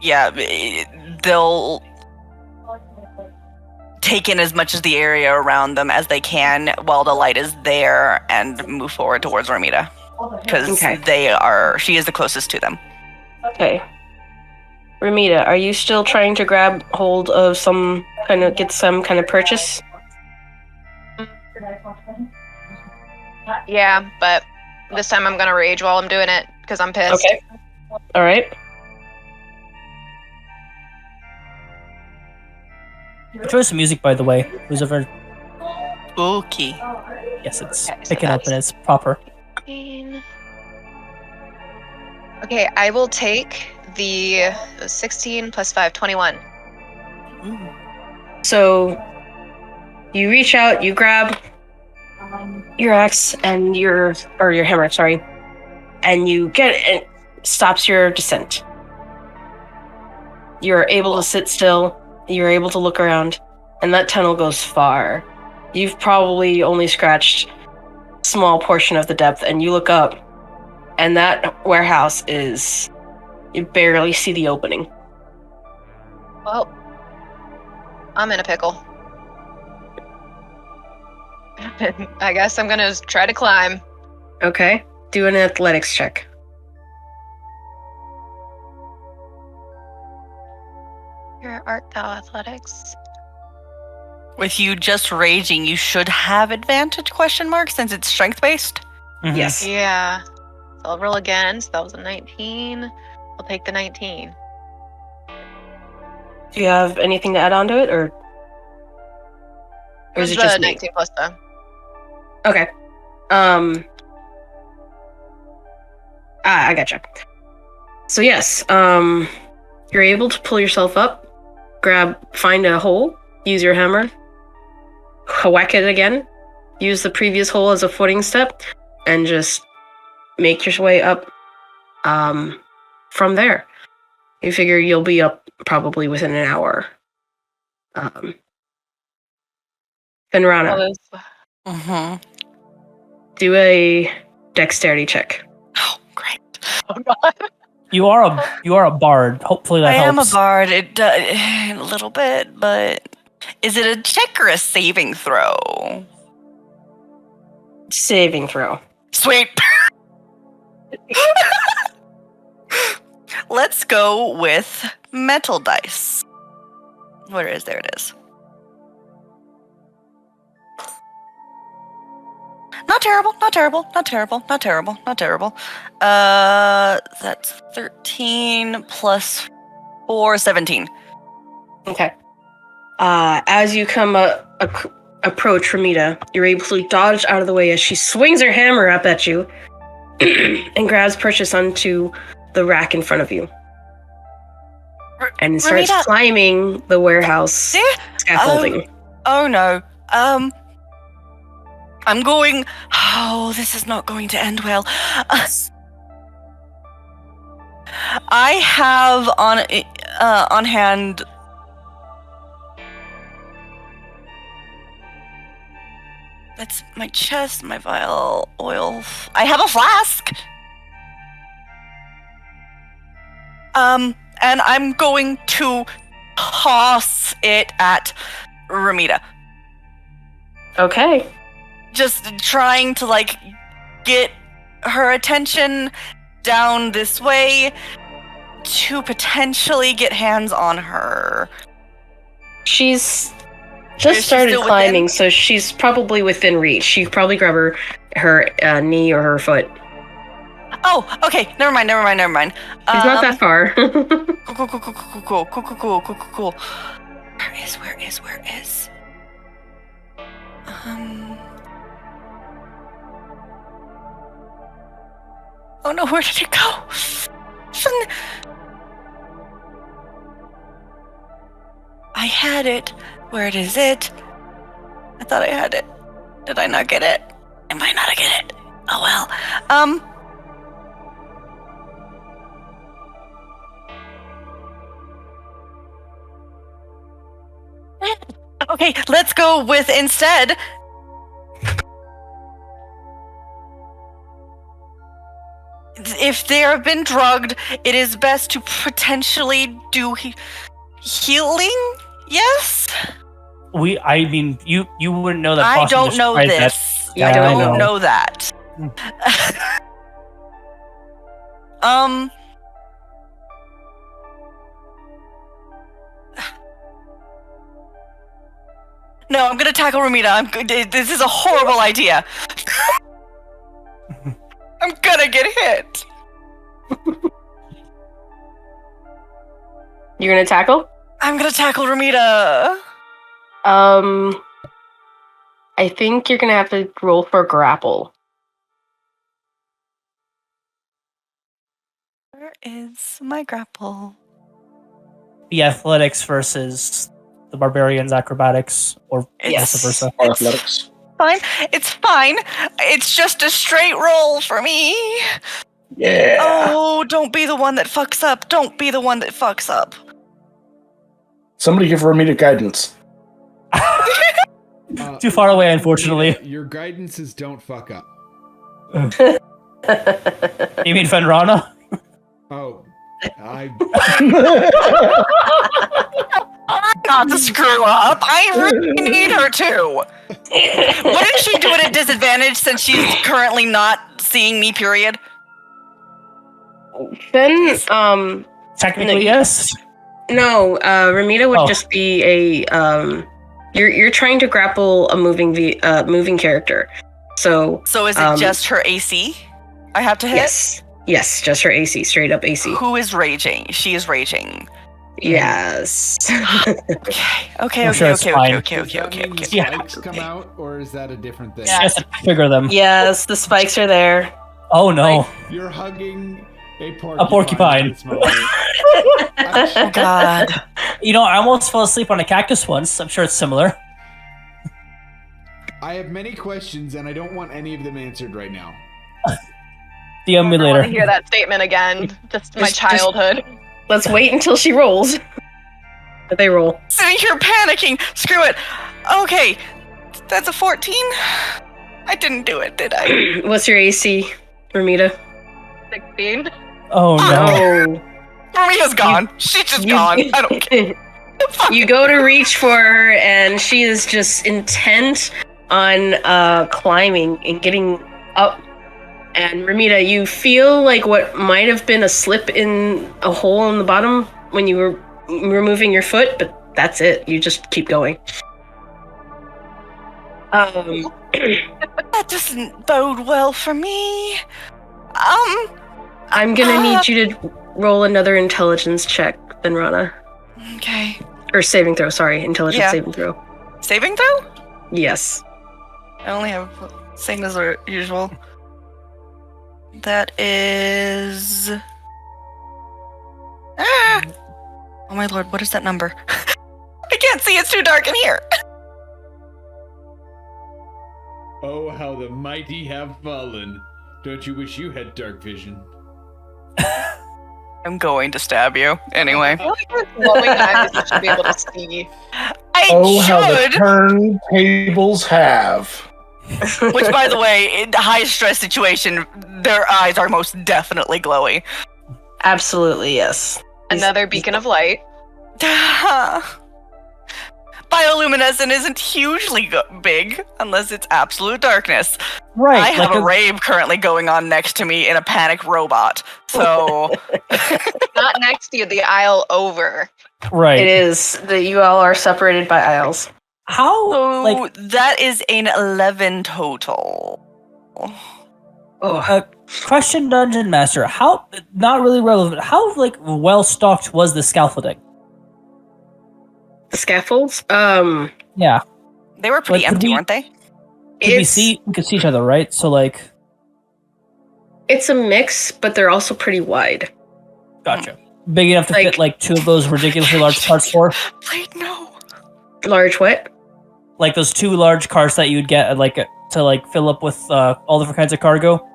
Yeah, they'll take in as much of the area around them as they can while the light is there and move forward towards Ramita. Because Okay. she is the closest to them. Okay. Ramita, are you still trying to grab hold of get some kind of purchase? Yeah, but this time I'm gonna rage while I'm doing it because I'm pissed. Okay. All right. Good choice of music, by the way. Who's ever? Spooky. Yes, it's Okay, so picking up that's- and it's proper. Okay, I will take the 16 plus 5, 21. So you reach out, you grab your axe and your hammer, sorry, and you get it stops your descent. You're able to sit still, you're able to look around, and that tunnel goes far. You've probably only scratched a small portion of the depth, and you look up, and that warehouse you barely see the opening. Well, I'm in a pickle. I guess I'm gonna try to climb. Okay, do an athletics check. Here art thou, athletics. With you just raging, you should have advantage, since it's strength-based. Mhm. Yes. Yeah. So I'll roll again. So that was a 19. I'll take the 19. Do you have anything to add on to it, or is it just me? 19 plus though? Okay. I gotcha. So yes, you're able to pull yourself up, find a hole, use your hammer, whack it again, use the previous hole as a footing step, and just make your way up. From there, you figure you'll be up probably within an hour. Then Rana, Mm-hmm. do a dexterity check. Oh, great. Oh god. You are a bard. Hopefully that I helps. am a bard. It a little bit, but is it a check or a saving throw? Saving throw. Sweet. Let's go with metal dice. Where is there? It is. Not terrible. Not terrible. Not terrible. Not terrible. Not terrible. That's 13 plus 4, 17. Okay. As you come approach Ramita, you're able to dodge out of the way as she swings her hammer up at you and grabs purchase onto the rack in front of you. And starts Ramita. climbing the warehouse scaffolding. Oh no. I'm going. Oh, this is not going to end well. I have on hand. That's my chest, my vial, oil. I have a flask. And I'm going to toss it at Ramita. Okay. Just trying to, like, get her attention down this way to potentially get hands on her. She's Is just she started still climbing, within? so she's probably within reach. You could probably grab her knee or her foot. Oh, okay. Never mind. She's not that far. Cool. Where is? Oh no, where did it go? I had it. Where is it? I thought I had it. Did I not get it? I might not get it. Oh well. Okay, let's go with instead. If they have been drugged, it is best to potentially do healing. Yes. I mean, you wouldn't know that. I Boston don't know described that. this. Yeah, I I don't know. know that. No, I'm gonna tackle Ramita. This is a horrible idea. I'm gonna get hit. You're gonna tackle? I'm gonna tackle Ramita. I think you're gonna have to roll for grapple. Where is my grapple? The athletics versus the barbarians' acrobatics, or Yes. vice versa. Or athletics. Fine. It's fine. It's just a straight roll for me. Yeah. Oh, don't be the one that fucks up. Don't be the one that fucks up. Somebody give Ramita guidance. Too far away, unfortunately. Your guidances don't fuck up. You mean Fenrana? Oh, Not to screw up. I really need her to. Wouldn't she do it at disadvantage since she's currently not seeing me, period? Then, Technically, No, yes. no, Ramita would Oh. just be a, you're trying to grapple a moving character. So, So is it just her AC I have to hit? yes, just her AC, straight up AC. Who is raging? She is raging. Yes. Okay. I'm sure it's fine. Does that mean the Yeah. spikes come out, or is that a different thing? She has to trigger them. Yes, the spikes are there. Oh no. You're hugging a porcupine. at this moment. Oh God. You know, I almost fell asleep on a cactus once. I'm sure it's similar. I have many questions, and I don't want any of them answered right now. DM me I want later. to hear that statement again. Just my Just- childhood. Let's wait until she rolls. They roll. Sitting here panicking. Screw it. Okay. That's a 14. I didn't do it, did I? What's your AC, Ramita? 16. Oh no. Maria's gone. She's just gone. I don't care. You go to reach for her, and she is just intent on climbing and getting up. And Ramita, you feel like what might have been a slip in a hole in the bottom when you were removing your foot, but that's it. You just keep going. That doesn't bode well for me. I'm gonna need you to roll another intelligence check, then Rana. Okay. Or saving throw, sorry. Intelligence Yeah. saving throw. Saving throw? Yes. I only have same as usual. That is. Ah! Oh my lord, what is that number? I can't see, it's too dark in here. Oh, how the mighty have fallen. Don't you wish you had dark vision? I'm going to stab you. Anyway. I feel like with glowing eyes, you should be able to see. I Oh, how the should! turntables have. Which, by the way, in a high stress situation, their eyes are most definitely glowy. Absolutely, yes. Another beacon of light. Bioluminescent isn't hugely big unless it's absolute darkness. Right. I have like a rave currently going on next to me in a panic robot. So Not next to you, the aisle over. Right. It is that you all are separated by aisles. How that is an 11 total. question, Dungeon Master? How not really relevant? How well stocked was the scaffolding? The scaffolds? Yeah. They were pretty could empty, we- weren't they? We could see each other, right? So it's a mix, but they're also pretty wide. gotcha. Big enough to fit two of those ridiculously large carts for? Wait, no. Large what? Like those 2 large carts that you'd get to fill up with all different kinds of cargo?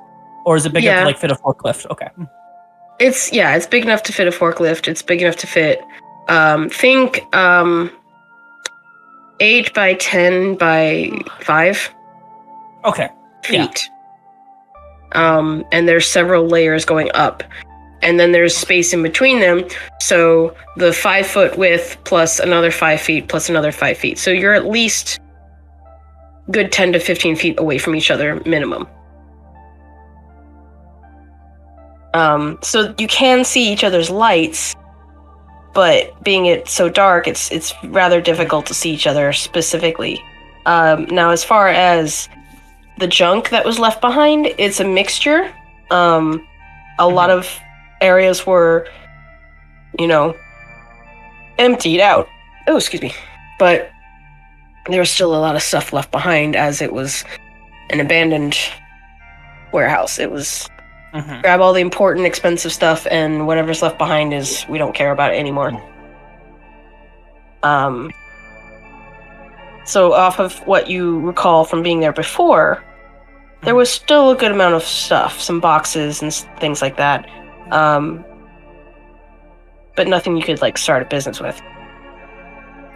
Or is it big enough to fit a forklift? Okay. It's big enough to fit a forklift. It's big enough to fit think 8 by 10 by 5 Okay. feet. And there's several layers going up. And then there's space in between them. So the 5 foot width plus another 5 feet plus another 5 feet. So you're at least good 10 to 15 feet away from each other minimum. So you can see each other's lights, but being it so dark, it's rather difficult to see each other specifically. Now, as far as the junk that was left behind, it's a mixture. A lot of areas were, emptied out. Oh, excuse me. But there was still a lot of stuff left behind, as it was an abandoned warehouse. It was grab all the important, expensive stuff, and whatever's left behind we don't care about it anymore. So off of what you recall from being there before, there was still a good amount of stuff, some boxes and things like that. But nothing you could start a business with.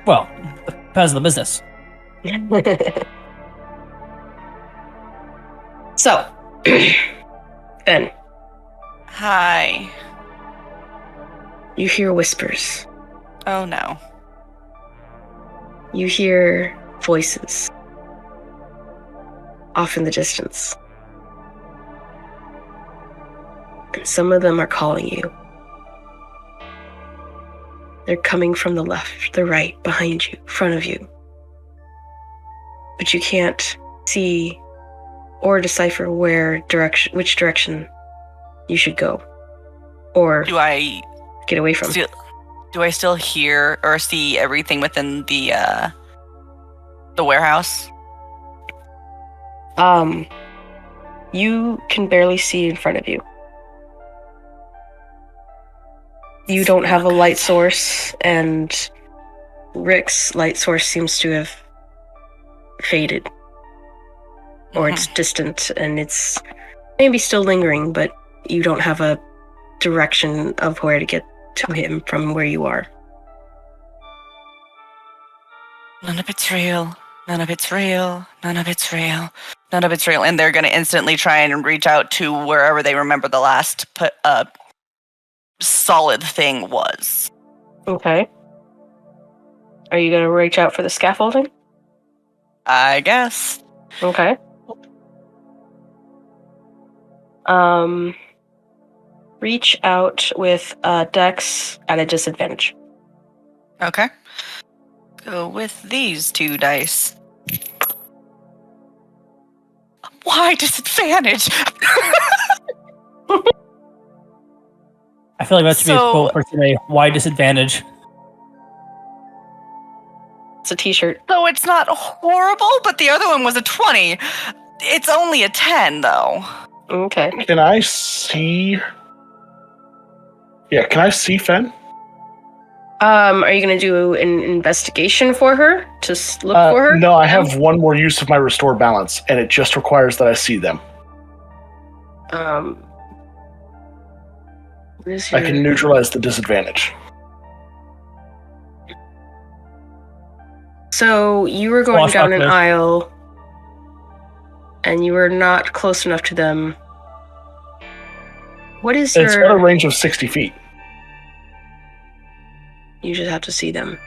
Well, depends on the business. So, Ben. Hi. You hear whispers. Oh no. You hear voices off in the distance. And some of them are calling you. They're coming from the left, the right, behind you, front of you. But you can't see or decipher which direction you should go. Or do I get away from. Do I still hear or see everything within the warehouse? You can barely see in front of you. You don't have a light source, and Rick's light source seems to have faded. Or it's distant, and it's maybe still lingering, but you don't have a direction of where to get to him from where you are. None of it's real. None of it's real. None of it's real. None of it's real. And they're going to instantly try and reach out to wherever they remember the last solid thing was. Okay. Are you going to reach out for the scaffolding? I guess. Okay. Reach out with Dex at a disadvantage. Okay. Go with these 2 dice. Why disadvantage? I feel like that should be a quote for today. Why disadvantage? It's a t-shirt. So it's not horrible, but the other one was a 20. It's only a 10, though. Okay. Can I see? Yeah, can I see Fen? Are you going to do an investigation for her? To look for her? No, I have one more use of my restore balance, and it just requires that I see them. I can neutralize the disadvantage. So you were going down an aisle, and you were not close enough to them What is It's got a your... range of 60 feet. You just have to see them.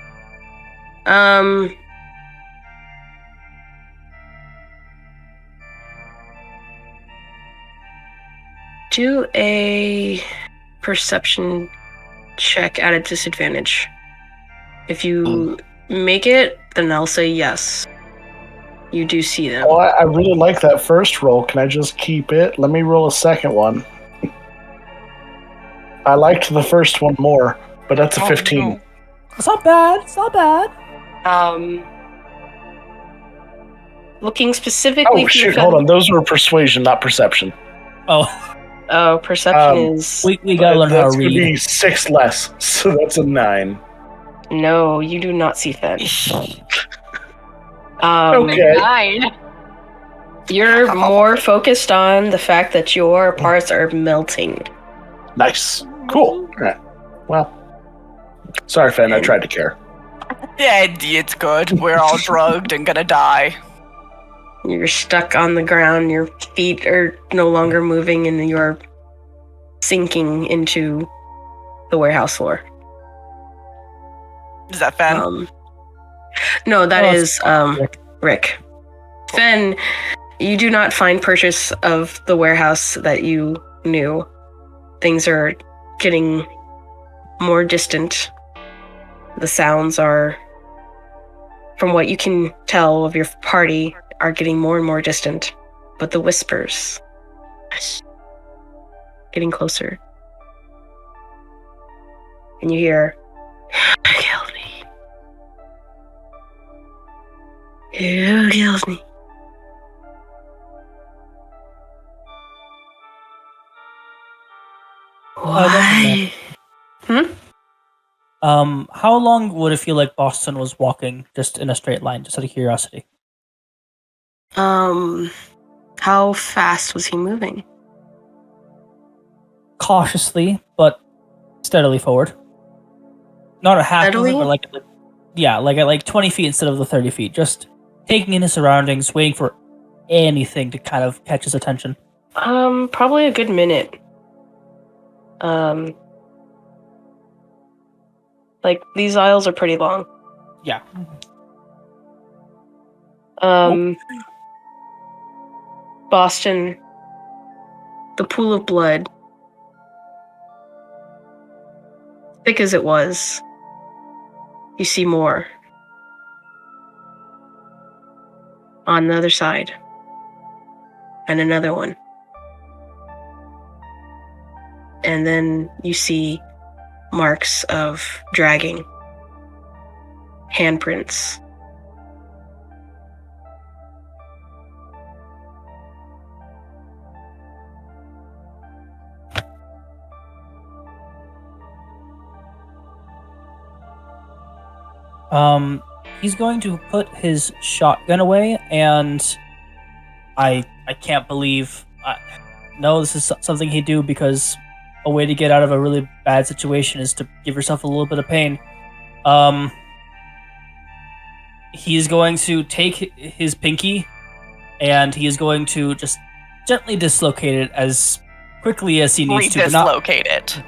Do a perception check at a disadvantage. If you make it, then I'll say yes. You do see them. Oh, I really like that first roll. Can I just keep it? Let me roll a second one. I liked the first one more, but that's a 15. No. It's not bad. It's not bad. Looking specifically Oh, for shoot, Fen- hold on. Those were persuasion, not perception. Oh, Oh, perception is... we gotta learn how That's to going to be read. 6 less, so that's a 9. No, you do not see Fen. Okay. 9. You're more focused on the fact that your parts are melting. Nice. Cool. All right. Well, sorry, Fen, I tried to care. Yeah, it's good. We're all drugged and gonna die. You're stuck on the ground, your feet are no longer moving, and you're sinking into the warehouse floor. Is that Fen? No, that Oh, is Rick. Fen, you do not find purchase of the warehouse that you knew. Things are getting more distant. The sounds are, from what you can tell of your party, are getting more and more distant. But the whispers, getting closer. And you hear, "Who killed me? Who killed me?" Why? How long would it feel like Boston was walking just in a straight line, just out of curiosity? How fast was he moving? Cautiously, but steadily forward. Not a half movement, Steadily? but like at 20 feet instead of the 30 feet. Just taking in his surroundings, waiting for anything to kind of catch his attention. Probably a good minute. Like, these aisles are pretty long. Yeah. Boston, the pool of blood, thick as it was, you see more. On the other side. And another one. And then you see marks of dragging. Handprints. He's going to put his shotgun away, and I can't believe. No, this is something he'd do because a way to get out of a really bad situation is to give yourself a little bit of pain. He's going to take his pinky, and he is going to just gently dislocate it as quickly as he needs to. But not, Dislocate it.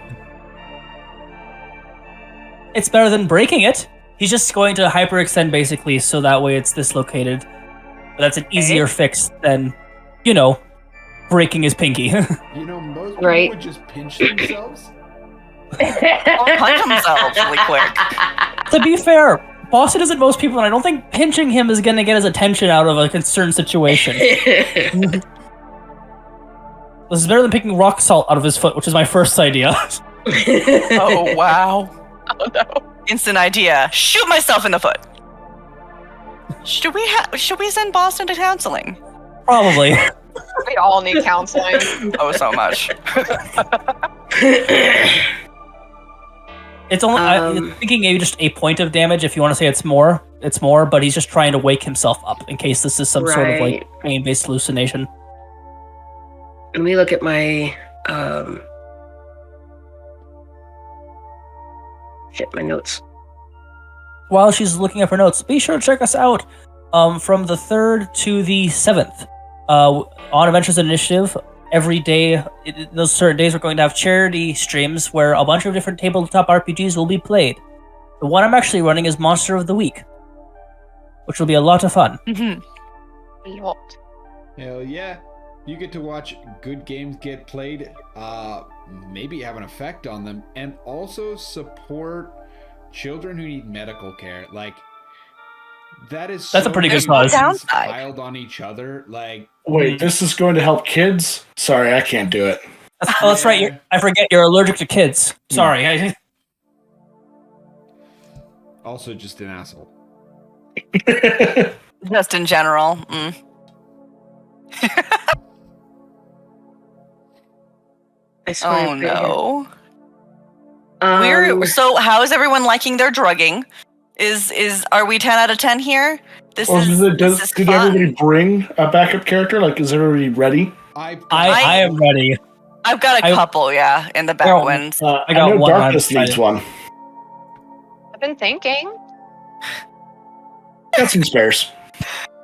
it's better than breaking it. He's just going to hyperextend basically, so that way it's dislocated. But that's an easier fix than, breaking his pinky. Most people Right. would just pinch themselves. Or punch themselves really quick. To be fair, Boston isn't most people, and I don't think pinching him is going to get his attention out of a concerned situation. This is better than picking rock salt out of his foot, which is my first idea. Oh, wow. Oh, no. Instant idea. Shoot myself in the foot. Should we send Boston to counseling? Probably. We all need counseling. Oh, so much. It's only I'm thinking maybe just a point of damage. If you want to say it's more, but he's just trying to wake himself up in case this is some sort of like pain-based hallucination. Let me look at my my notes. While she's looking up her notes, be sure to check us out from the 3rd to the 7th on Adventures Initiative. every day, those certain days, we're going to have charity streams where a bunch of different tabletop RPGs will be played. The one I'm actually running is Monster of the Week, which will be a lot of fun. Mhm. Lot. Hell yeah. You get to watch good games get played, maybe have an effect on them, and also support children who need medical care. Like, that's a pretty good There's no cause. downside. piled on each other. Like, Wait, this is going to help kids? Sorry, I can't do it. Oh, that's right. I forget you're allergic to kids. Sorry. also just an asshole. Just in general. Mm. I swear Oh I put it no. here. So how is everyone liking their drugging? Are we 10 out of 10 here? This is Did fun. everybody bring a backup character? Like, is everybody ready? I am ready. I've got a couple, yeah, in the back Well, ones. I I got know one. Darkness needs one. I've been thinking. Got some spares.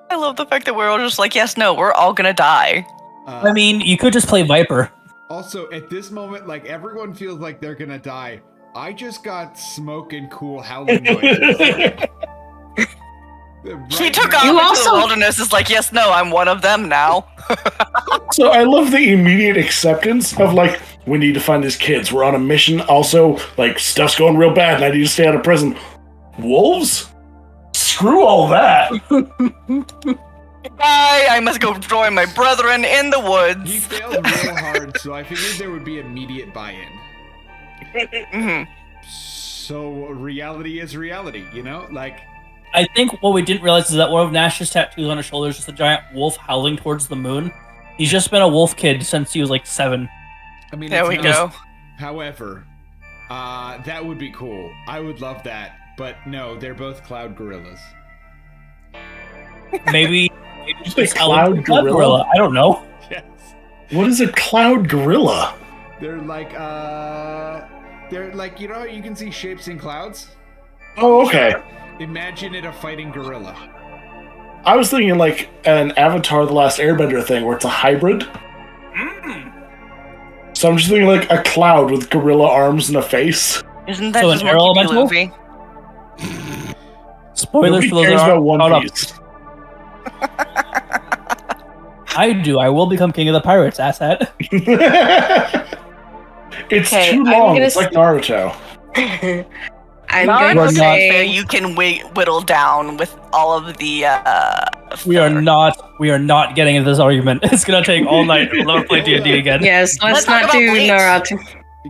I love the fact that we're all just like, yes, no, we're all gonna die. I mean, you could just play Viper. Also, at this moment, like, everyone feels like they're gonna die. I just got smoke and cool howling noises. He took off You into also- the wilderness. Is like, yes, no, I'm one of them now. So I love the immediate acceptance of, like, we need to find these kids. We're on a mission. Also, like, stuff's going real bad and I need to stay out of prison. Wolves? Screw all that. Bye, I must go join my brethren in the He woods. failed real hard, so I figured there would be immediate buy-in. Mhm. So reality is reality, you know? Like, I think what we didn't realize is that one of Nash's tattoos on his shoulder is just a giant wolf howling towards the moon. He's just been a wolf kid since he was like 7. I mean, There it's we not- go. However, that would be cool. I would love that. But no, they're both cloud gorillas. Maybe Just a it's howling cloud to gorilla? I don't know. Yes. What is a cloud gorilla? They're like, you know how you can see shapes in clouds? Oh, okay. Imagine it a fighting gorilla. I was thinking like an Avatar: The Last Airbender thing where it's a hybrid. So I'm just thinking like a cloud with gorilla arms and a face. Isn't that So just an Monkey D. elemental? Luffy? Spoilers Nobody for those cares that about aren't One caught up. Piece. I do. I will become king of the pirates, asshat. It's Okay, too I'm long. gonna It's like Naruto. I'm Naruto going to fair, say you can whittle down with all of the. We are filler. not getting into this argument. It's gonna take all night. We'll never play D&D again. yes. Let's Let's talk not about do Bleach. Naruto.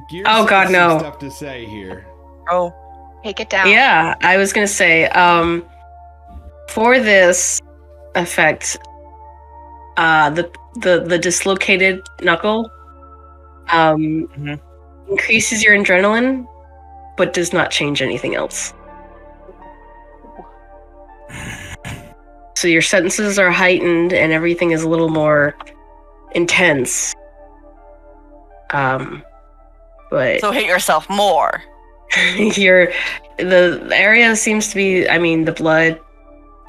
Gears Oh, God, has some no. stuff to say here. Oh, Take it down. Yeah, I was gonna say, for this effect, the dislocated knuckle, increases your adrenaline, but does not change anything else. So your senses are heightened, and everything is a little more intense. But so hate yourself more. the area seems to be, I mean, the blood,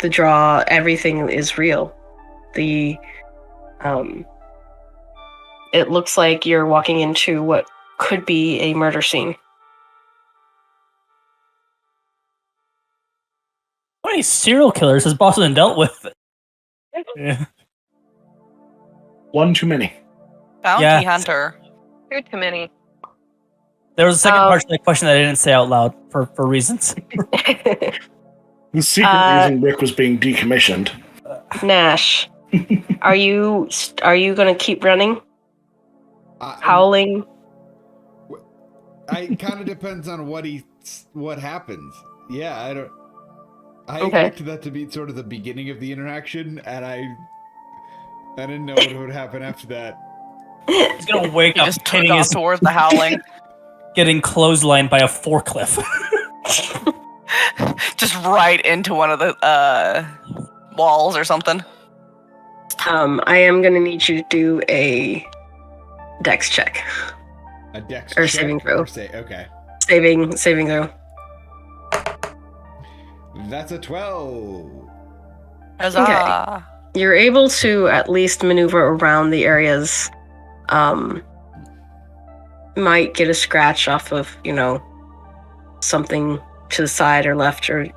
the draw, everything is real. It looks like you're walking into what could be a murder scene. How many serial killers has Boston dealt with? Yeah. One too many. Bounty Yeah. hunter. Too many. There was a second Um, part to that question that I didn't say out loud for reasons. The secret reason Rick was being decommissioned. Nash, are you gonna keep running, howling? It kind of depends on what happens. Yeah, I Okay. expected that to be sort of the beginning of the interaction, and I didn't know what would happen after that. He's gonna wake He up just took hitting off his, towards the howling. getting clotheslined by a forklift. Just right into one of the walls or something. I am gonna need you to do a dex check. A dex Or check saving throw. or okay. Saving throw. That's a 12. Huzzah. You're able to at least maneuver around the areas Might get a scratch off of, something to the side or left or,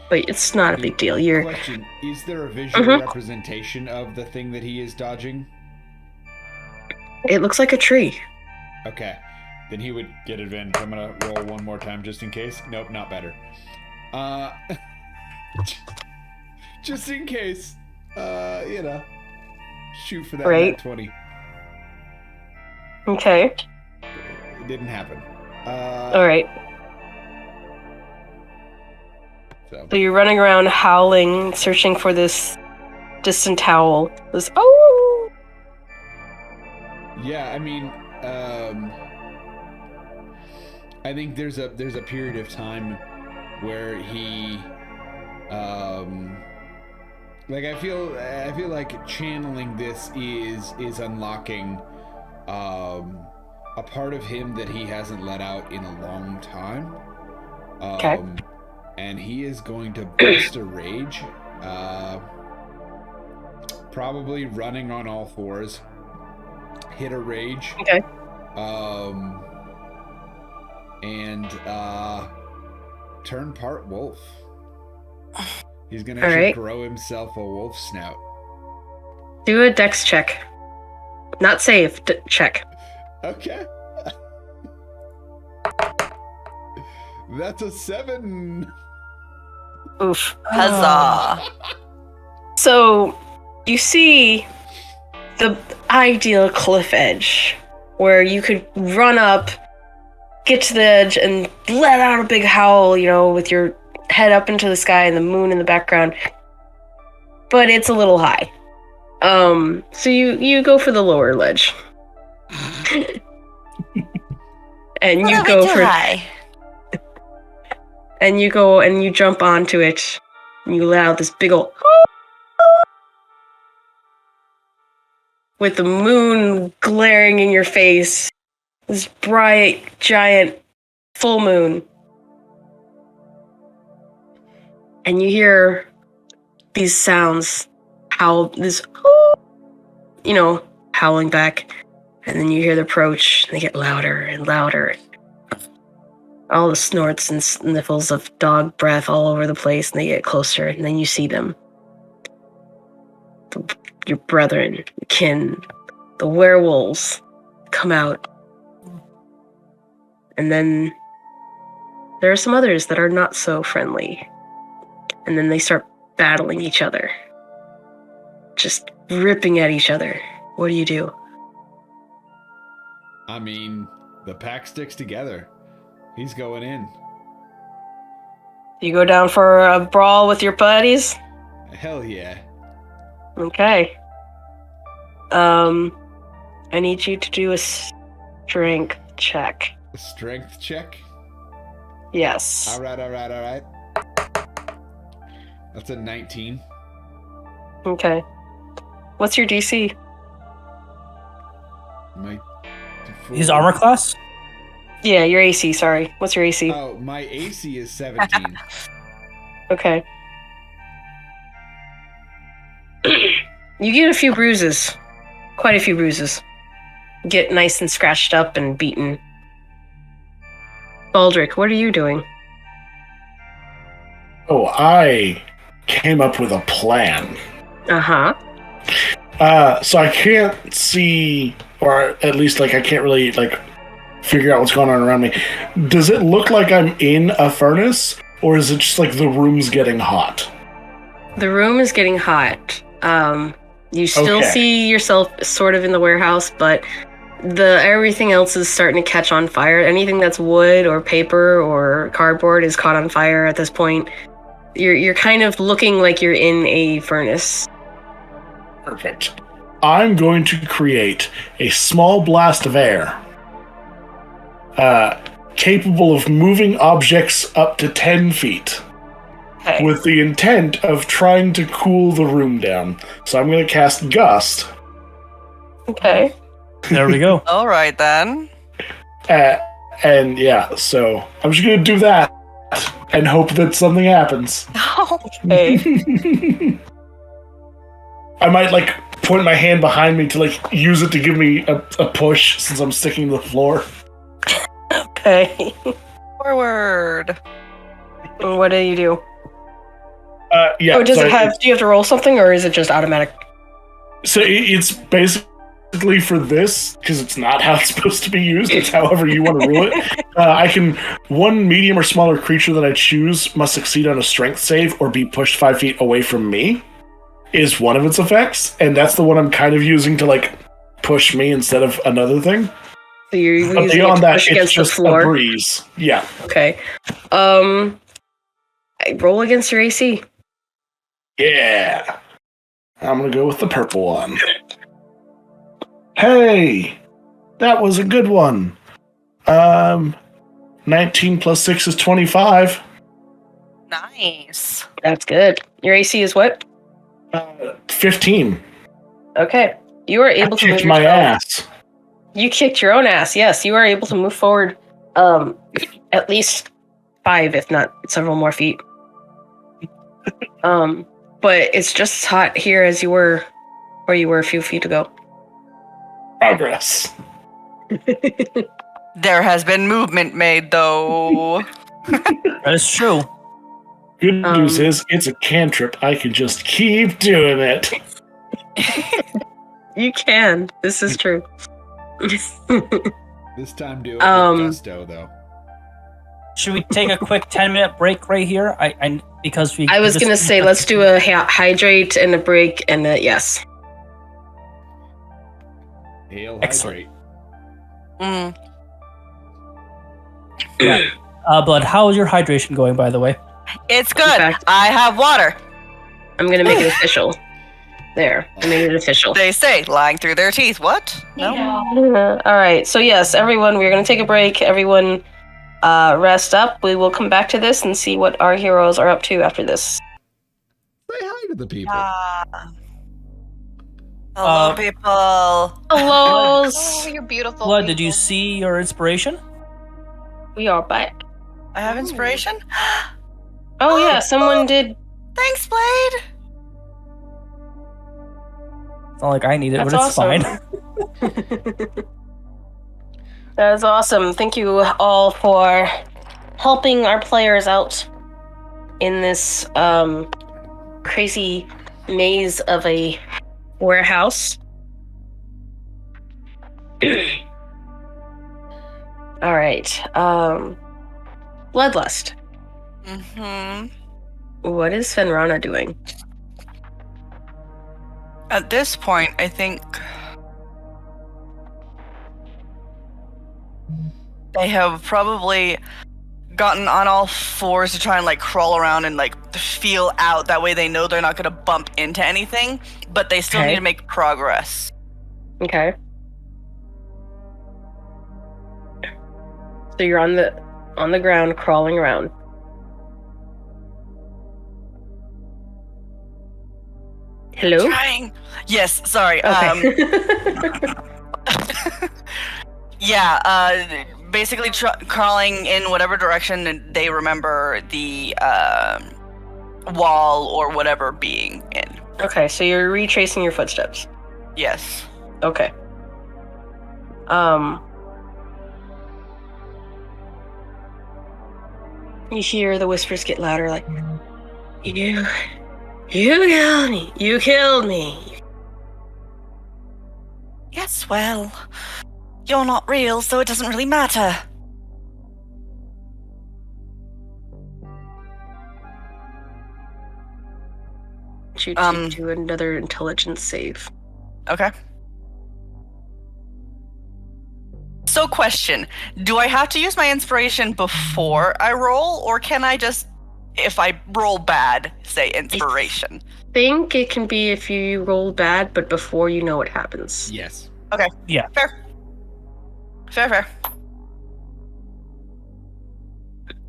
but it's not a big deal. Question, is there a visual representation of the thing that he is dodging? It looks like a tree. Okay. Then he would get advantage. I'm gonna roll one more time just in case. Nope, not better. Just in case. Shoot for that Right. nat 20. Okay. It didn't happen. All right. So you're running around howling, searching for this distant howl. This yeah, I mean, I think there's a period of time where he, I feel like channeling this is unlocking, a part of him that he hasn't let out in a long time. Okay. And he is going to burst a rage, probably running on all fours, hit a rage. Okay. And turn part wolf. He's gonna All right. grow himself a wolf snout. Do a dex check. Not save, check. Okay. That's a 7. Oof. Huzzah. So, you see the ideal cliff edge where you could run up, get to the edge, and let out a big howl, with your head up into the sky and the moon in the background. But it's a little high. So you go for the lower ledge. And you go for high. And you go and you jump onto it, and you let out this big ol' with the moon glaring in your face. This bright, giant, full moon. And you hear these sounds, howling back. And then you hear the approach, and they get louder and louder. All the snorts and sniffles of dog breath all over the place, and they get closer, and then you see them. Your brethren, kin, the werewolves come out. And then there are some others that are not so friendly. And then they start battling each other. Just ripping at each other. What do you do? I mean, the pack sticks together. He's going in. You go down for a brawl with your buddies? Hell yeah. Okay. I need you to do a strength check. A strength check? Yes. All right. That's a 19. Okay. What's your DC? His armor class? Yeah, your AC, sorry. What's your AC? Oh, my AC is 17. Okay. You get a few bruises. Quite a few bruises. Get nice and scratched up and beaten. Baldric, what are you doing? Oh, I came up with a plan. Uh-huh. So I can't see, or at least, I can't really, figure out what's going on around me. Does it look like I'm in a furnace, or is it just, the room's getting hot? The room is getting hot. You still see yourself sort of in the warehouse, but everything else is starting to catch on fire. Anything that's wood or paper or cardboard is caught on fire at this point. You're kind of looking like you're in a furnace. Perfect. I'm going to create a small blast of air, capable of moving objects up to 10 feet. Okay. With the intent of trying to cool the room down. So I'm going to cast Gust. Okay. There we go. All right, then. And yeah, so I'm just going to do that and hope that something happens. Okay. I might, point my hand behind me to like use it to give me a push since I'm sticking to the floor. Okay. Forward. What do you do? Yeah. Oh, does so it have? Do you have to roll something, or is it just automatic? So it's basically for this, because it's not how it's supposed to be used. It's however you want to rule it. I can, one medium or smaller creature that I choose must succeed on a strength save or be pushed 5 feet away from me, is one of its effects, and that's the one I'm kind of using to like push me instead of another thing. So you're But using it beyond to that, push it's against the just a floor. breeze. Yeah. Okay. Roll against your AC. Yeah. I'm gonna go with the purple one. Hey, that was a good one. 19 plus 6 is 25. Nice. That's good. Your AC is what? 15. Okay. You are able to move Kicked my yourself. ass. You kicked your own ass. Yes, you are able to move forward. At least 5, if not several more feet. But it's just as hot here as you were where you were a few feet ago. Progress. There has been movement made, though. That is true. Good news is, it's a cantrip. I can just keep doing it. You can. This is true. This time do it with gusto, though. Should we take a quick 10-minute break right here? Because we. I was gonna say let's do a hydrate and a break and a yes. Hail Excellent. hydrate. Blood, how is your hydration going, by the way? It's good. fact- I have water. I'm gonna make it official. There, I made it official. They say lying through their teeth. What? No. All right. So yes, everyone, we're gonna take a break. Everyone, rest up. We will come back to this and see what our heroes are up to after this. Say hi to the people. Hello, people. Hello. Oh, you're beautiful. Blood, did you people. see your inspiration? We are back. I have inspiration. Oh yeah, someone did. Thanks, Blade. It's not like I need it, That's but it's awesome. fine. That is awesome. Thank you all for helping our players out in this crazy maze of a warehouse. All right. Bloodlust. Mm-hmm. What is Fenrana doing? At this point, I think they have probably gotten on all fours to try and like crawl around and like feel out. That way they know they're not going to bump into anything, but they still Okay. need to make progress. Okay. So you're on the ground crawling around. Hello? Trying. Yes, sorry. Okay. Yeah, basically crawling in whatever direction they remember the wall or whatever being in. Okay, so you're retracing your footsteps. Yes. Okay. You hear the whispers get louder, like, you killed me. You killed me. Yes, well, you're not real, so it doesn't really matter. You to do another intelligence save. Okay. So, question. Do I have to use my inspiration before I roll, or can I just, if I roll bad, say inspiration? Think it can be if you roll bad, but before you know what happens. Yes. Okay. Yeah. Fair.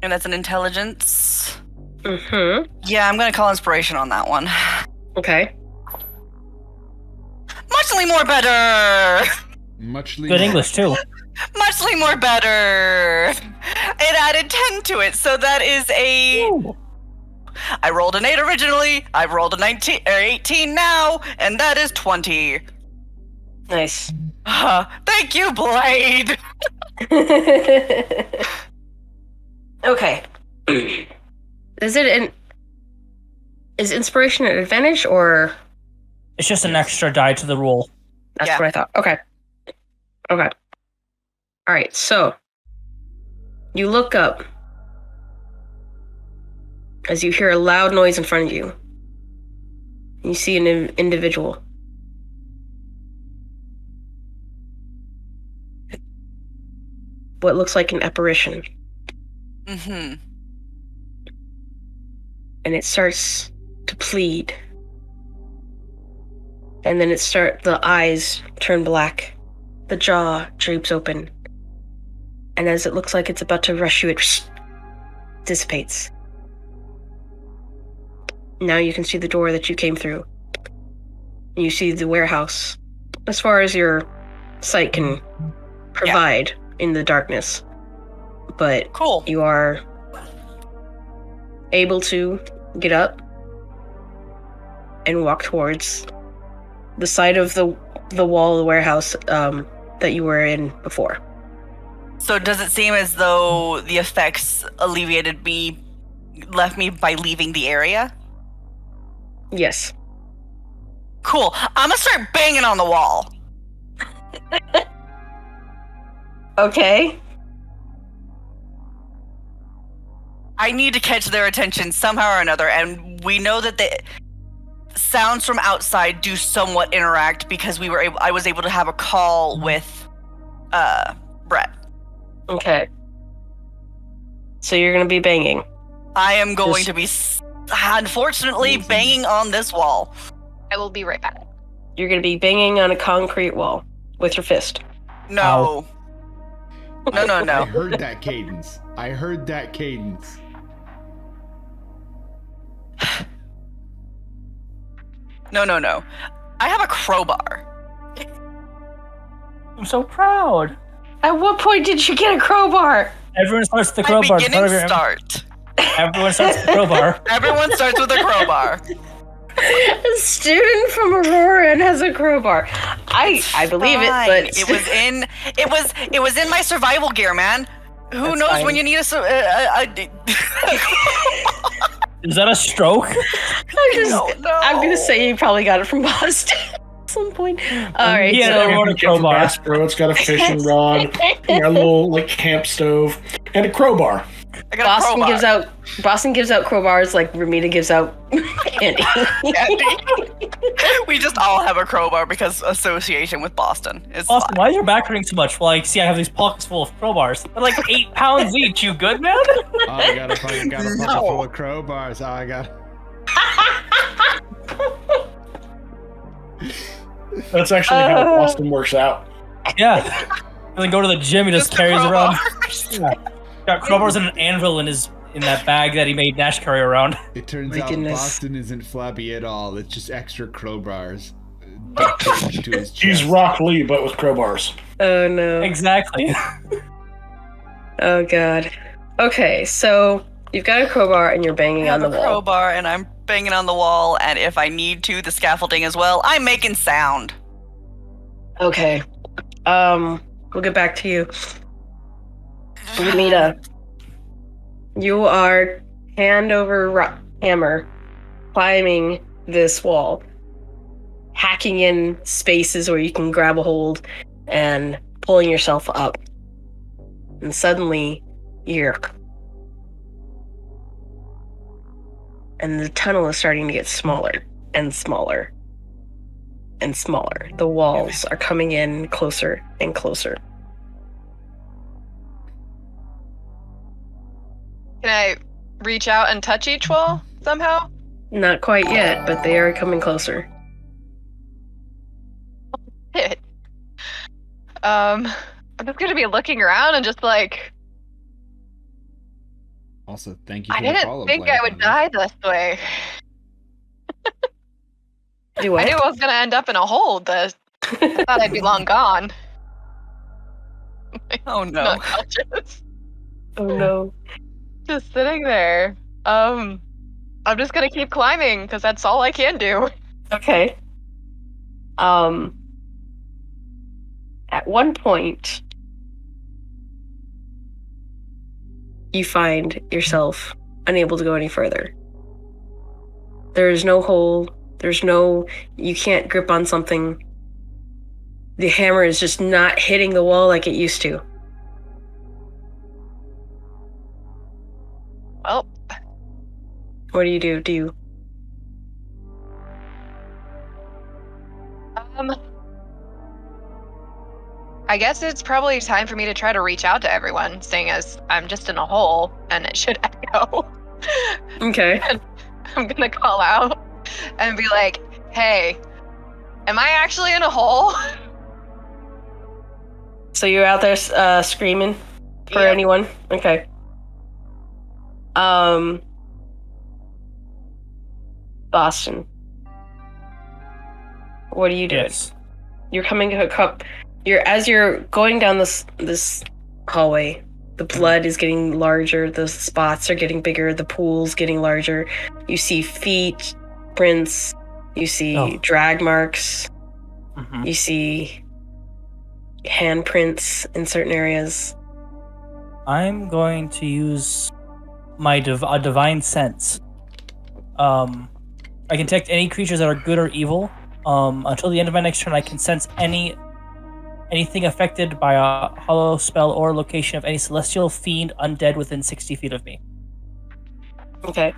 And that's an intelligence. Mm-hmm. Yeah, I'm gonna call inspiration on that one. Okay. Muchly more better! Muchly Good more. English, too. Muchly more better! It added 10 to it, so that is a... Ooh. I rolled an 8 originally. I rolled a 19 or 18 now, and that is 20. Nice. Thank you, Blade. Okay. Is inspiration an advantage or? It's just an extra die to the roll. That's Yeah. what I thought. Okay. All right. So you look up as you hear a loud noise in front of you. You see an individual. What looks like an apparition. Mm-hmm. And it starts to plead. And then the eyes turn black. The jaw drapes open. And as it looks like it's about to rush you, it dissipates. Now you can see the door that you came through. You see the warehouse. As far as your sight can provide in the darkness. But Cool. you are able to get up and walk towards the side of the wall of the warehouse that you were in before. So does it seem as though the effects left me by leaving the area? Yes. Cool. I'm gonna start banging on the wall. Okay. I need to catch their attention somehow or another, and we know that the sounds from outside do somewhat interact because I was able to have a call with Brett. Okay. So you're gonna be banging. I am going to be unfortunately banging on this wall. I will be right back. You're gonna be banging on a concrete wall with your fist. No. No. I heard that cadence. No. I have a crowbar. I'm so proud. At what point did you get a crowbar? Everyone starts with the My crowbar. beginning start. Everyone starts with the crowbar. Everyone starts with a crowbar. A student from Aurora and has a crowbar. I believe Fine. it, but it was in my survival gear, man. Who That's knows fine. when you need a Is that a stroke? I'm gonna say you probably got it from Boston at some point. All right, Yeah, so everyone a crowbar. Bass Pro. It's got a fishing rod, a little like camp stove, and a crowbar. I got a crowbar. Boston gives out crowbars like Ramita gives out candy. We just all have a crowbar because association with Boston is Austin, fine. why is your back hurting so much? Well, like, see, I have these pockets full of crowbars. They're like 8 pounds each. You good, man? Oh, I got a pocket full of crowbars. Oh, I got. That's actually how Boston works out. Yeah. And then go to the gym. He just the carries around. crowbars. Yeah. Got crowbars and an anvil in that bag that he made Nash carry around. It turns My out goodness. Boston isn't flabby at all. It's just extra crowbars duct taped to his chest. He's Rock Lee, but with crowbars. Oh no. Exactly. Oh god. Okay, so you've got a crowbar and you're I banging on have the a wall. crowbar and I'm banging on the wall, and if I need to, the scaffolding as well. I'm making sound. Okay. We'll get back to you. Ramita, you are hand over hammer climbing this wall, hacking in spaces where you can grab a hold and pulling yourself up. And suddenly, you're... And the tunnel is starting to get smaller and smaller and smaller. The walls are coming in closer and closer. Can I reach out and touch each wall somehow? Not quite yet, but they are coming closer. I'm just gonna be looking around and just like, Also, thank you. I For the didn't follow think play I would on die this way. Do what? I knew I was gonna end up in a hole. I thought I'd be long gone. Oh no. Not conscious. Oh no. Just sitting there. I'm just gonna keep climbing because that's all I can do. Okay. At one point, you find yourself unable to go any further. There is no hole. You can't grip on something. The hammer is just not hitting the wall like it used to. Well, What do you do? Do you? I guess it's probably time for me to try to reach out to everyone, seeing as I'm just in a hole and it should echo. Okay. And I'm gonna call out and be like, hey, am I actually in a hole? So you're out there screaming for Yep. anyone? Okay. Boston. What are you doing? Yes. You're coming to a cup. As you're going down this hallway, the blood is getting larger, the spots are getting bigger, the pool's getting larger. You see feet prints, you see drag marks, Mhm. you see handprints in certain areas. I'm going to use my divine sense. I can detect any creatures that are good or evil. Until the end of my next turn, I can sense anything affected by a hollow spell or location of any celestial, fiend, undead within 60 feet of me. Okay.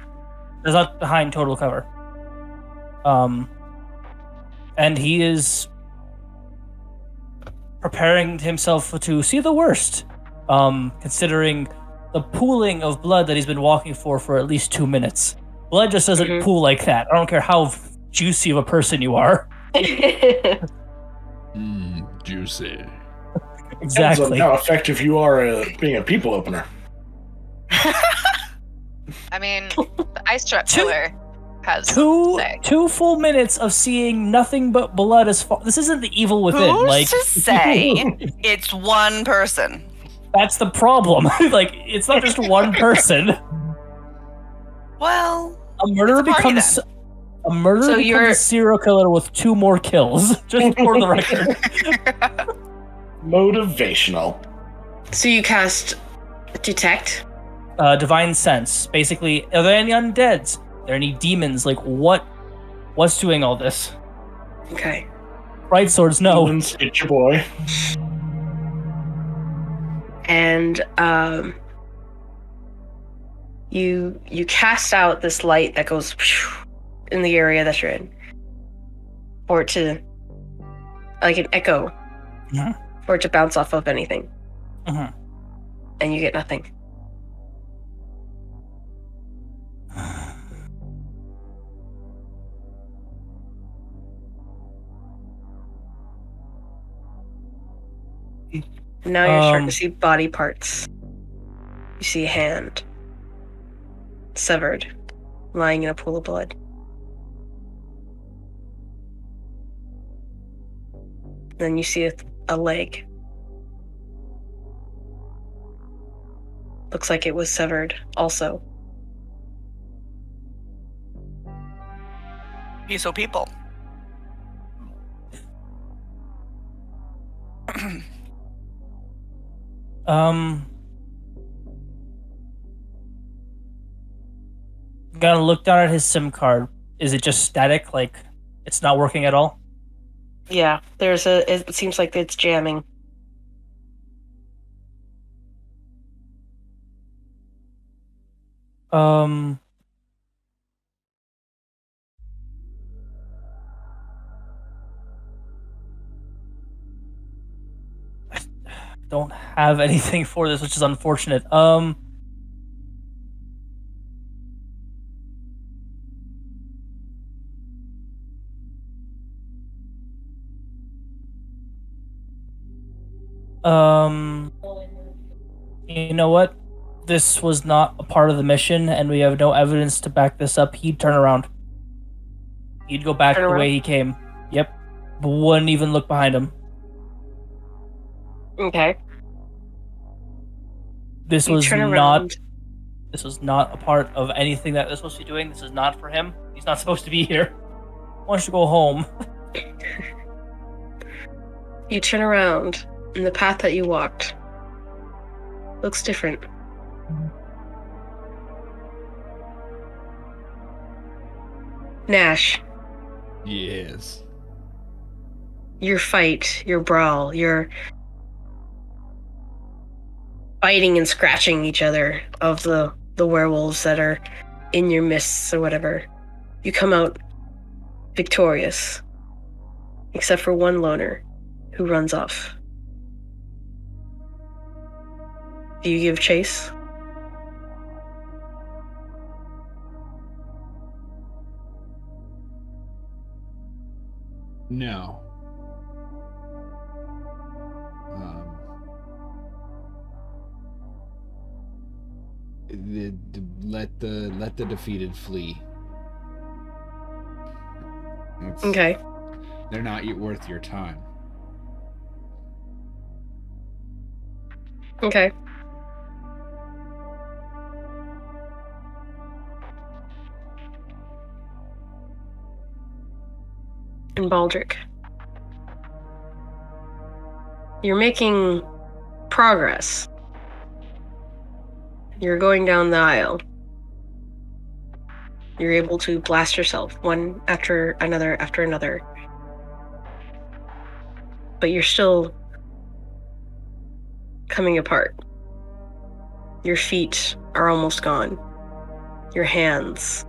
There's not behind total cover. And he is preparing himself to see the worst. Considering the pooling of blood that he's been walking for at least 2 minutes. Blood just doesn't pool like that. I don't care how juicy of a person you are. Juicy. Depends on Exactly. how effective you are at being a people opener. I mean, the ice trap killer has Two full minutes of seeing nothing but blood as far. This isn't the evil within. Who's Like to say it's one person? that's the problem. Like it's not just one person. Well, A murderer it's a party becomes then. a murderer So becomes you're- a serial killer with 2 more kills. Just for the record. Motivational. So you cast detect. Divine sense. Basically, are there any undeads? Are there any demons? Like what's doing all this? Okay. Bright swords, no. Demons, it's your boy. And you cast out this light that goes in the area that you're in, for it to, like an echo, Mhm. for it to bounce off of anything, Mhm. and you get nothing. Now you're starting to see body parts. You see a hand, severed, lying in a pool of blood. Then you see a leg. Looks like it was severed also. Piece of people. Gotta look down at his SIM card. Is it just static? Like it's not working at all? Yeah, it seems like it's jamming. I don't have anything for this, which is unfortunate. You know what? This was not a part of the mission, and we have no evidence to back this up. He'd turn around. He'd go back Turn the around? way he came. Yep. But wouldn't even look behind him. Okay. This You was turn not. around. This was not a part of anything that they're supposed to be doing. This is not for him. He's not supposed to be here. He wants to go home. You turn around, and the path that you walked looks different. Nash, Yes. your fight, your brawl, your biting and scratching each other of the werewolves that are in your mists or whatever, you come out victorious, except for one loner who runs off. Do you give chase? No. Let the defeated flee. Okay. They're not worth your time. Okay. And Baldric, you're making progress. You're going down the aisle. You're able to blast yourself one after another after another. But you're still coming apart. Your feet are almost gone. Your hands.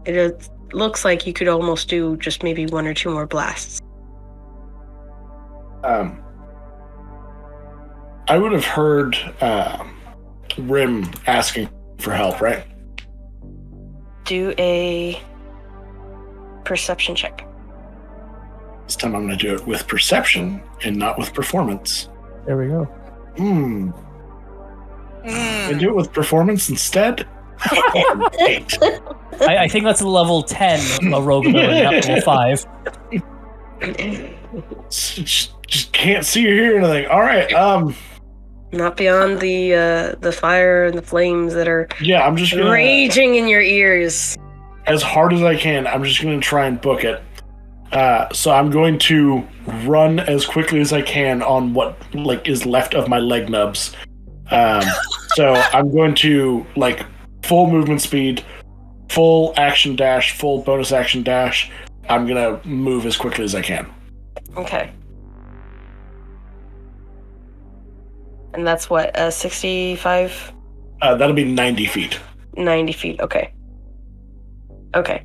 It looks like you could almost do just maybe one or two more blasts. I would have heard Rim asking for help, right? Do a perception check. This time I'm going to do it with perception and not with performance. There we go. I do it with performance instead? I think that's a level 10 a rogue ability, not level 5. Just can't see or hear anything. All right. Not beyond the fire and the flames that are I'm just gonna, raging in your ears. as hard as I can. I'm just gonna try and book it. So I'm going to run as quickly as I can on what is left of my leg nubs. So I'm going to full movement speed, full action dash, full bonus action dash. I'm gonna move as quickly as I can. Okay. And that's what, 65? That'll be 90 feet. 90 feet, okay. Okay.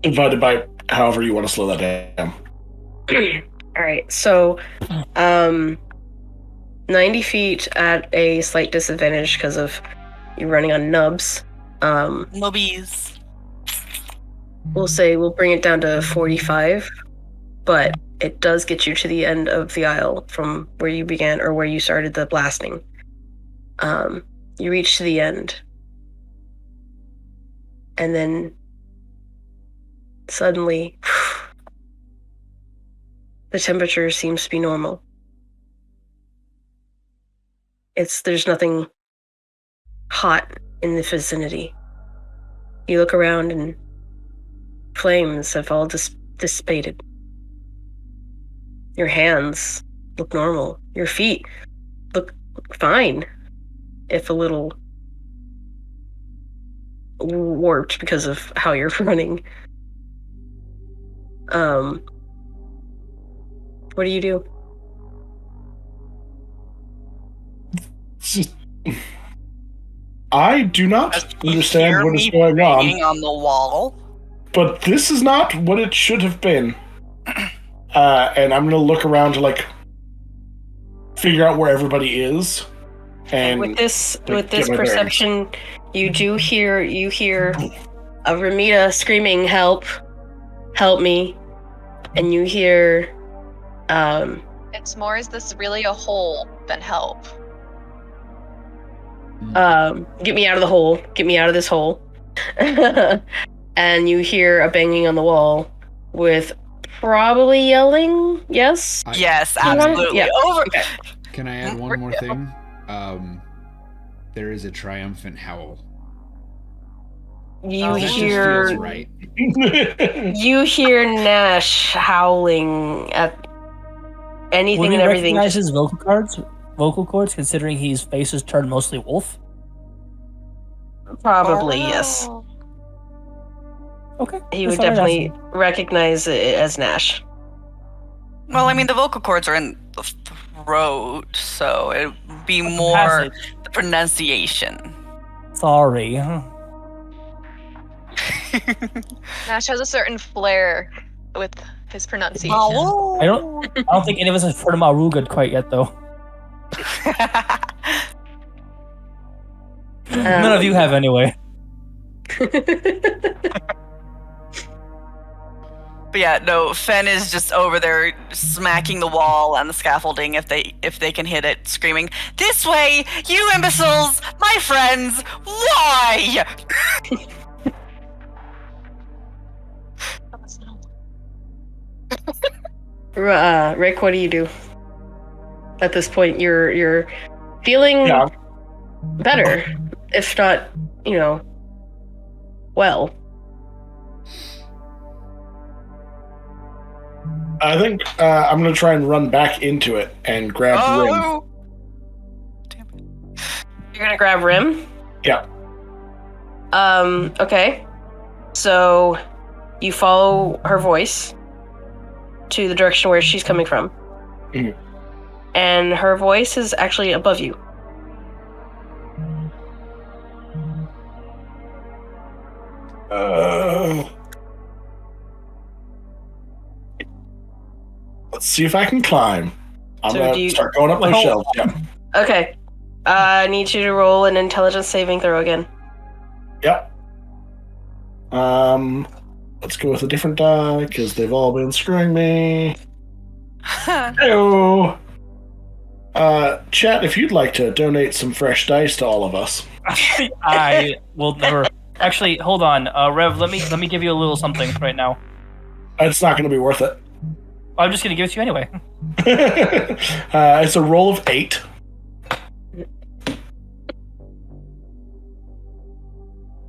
Divided by however you want to slow that down. Alright, so 90 feet at a slight disadvantage because of you running on nubs. Nubbies. We'll bring it down to 45, but it does get you to the end of the aisle from where you began or where you started the blasting. You reach to the end, and then suddenly the temperature seems to be normal. There's nothing hot in the vicinity. You look around and flames have all dissipated. Your hands look normal. Your feet look fine, if a little warped because of how you're running. What do you do? I do not understand what is going on the wall. But this is not what it should have been. And I'm gonna look around to figure out where everybody is. And with this perception, you hear a Ramita screaming, "Help! Help me!" And you hear, It's more, is this really a hole than help? "Get me out of the hole! Get me out of this hole!" And you hear a banging on the wall with probably yelling. Yes. Yes, absolutely. Yeah. Over. Okay. Can I add one more thing? there is a triumphant howl. You That just hear feels right. you hear Nash howling at anything Would we and everything. recognize Just, his vocal cords, considering his face is turned mostly wolf? probably yes. Okay. He that's would all right, definitely recognize it as Nash. Well, I mean, the vocal cords are in the throat, so it would be more passage. the pronunciation. Sorry. Nash has a certain flair with his pronunciation. I don't think any of us have heard him Arugad quite yet, though. None of you have, anyway. But yeah, no, Fen is just over there smacking the wall on the scaffolding if they can hit it, screaming, "This way, you imbeciles, my friends, why?" Rick, what do you do? At this point, you're feeling Yeah. better, if not, well. I think I'm going to try and run back into it and grab Rim. Oh, You're gonna grab Rim? Yeah. Okay. So you follow her voice to the direction where she's coming from. Mhm. And her voice is actually above you. Let's see if I can climb. I'm So going do you- to start going up those Well- shelves. Yeah. Okay. I need you to roll an intelligence saving throw again. Yep. Let's go with a different die because they've all been screwing me. Hello. Chat, if you'd like to donate some fresh dice to all of us. I will never. Actually, hold on, Rev. Let me give you a little something right now. It's not going to be worth it. I'm just gonna give it to you anyway. It's a roll of 8.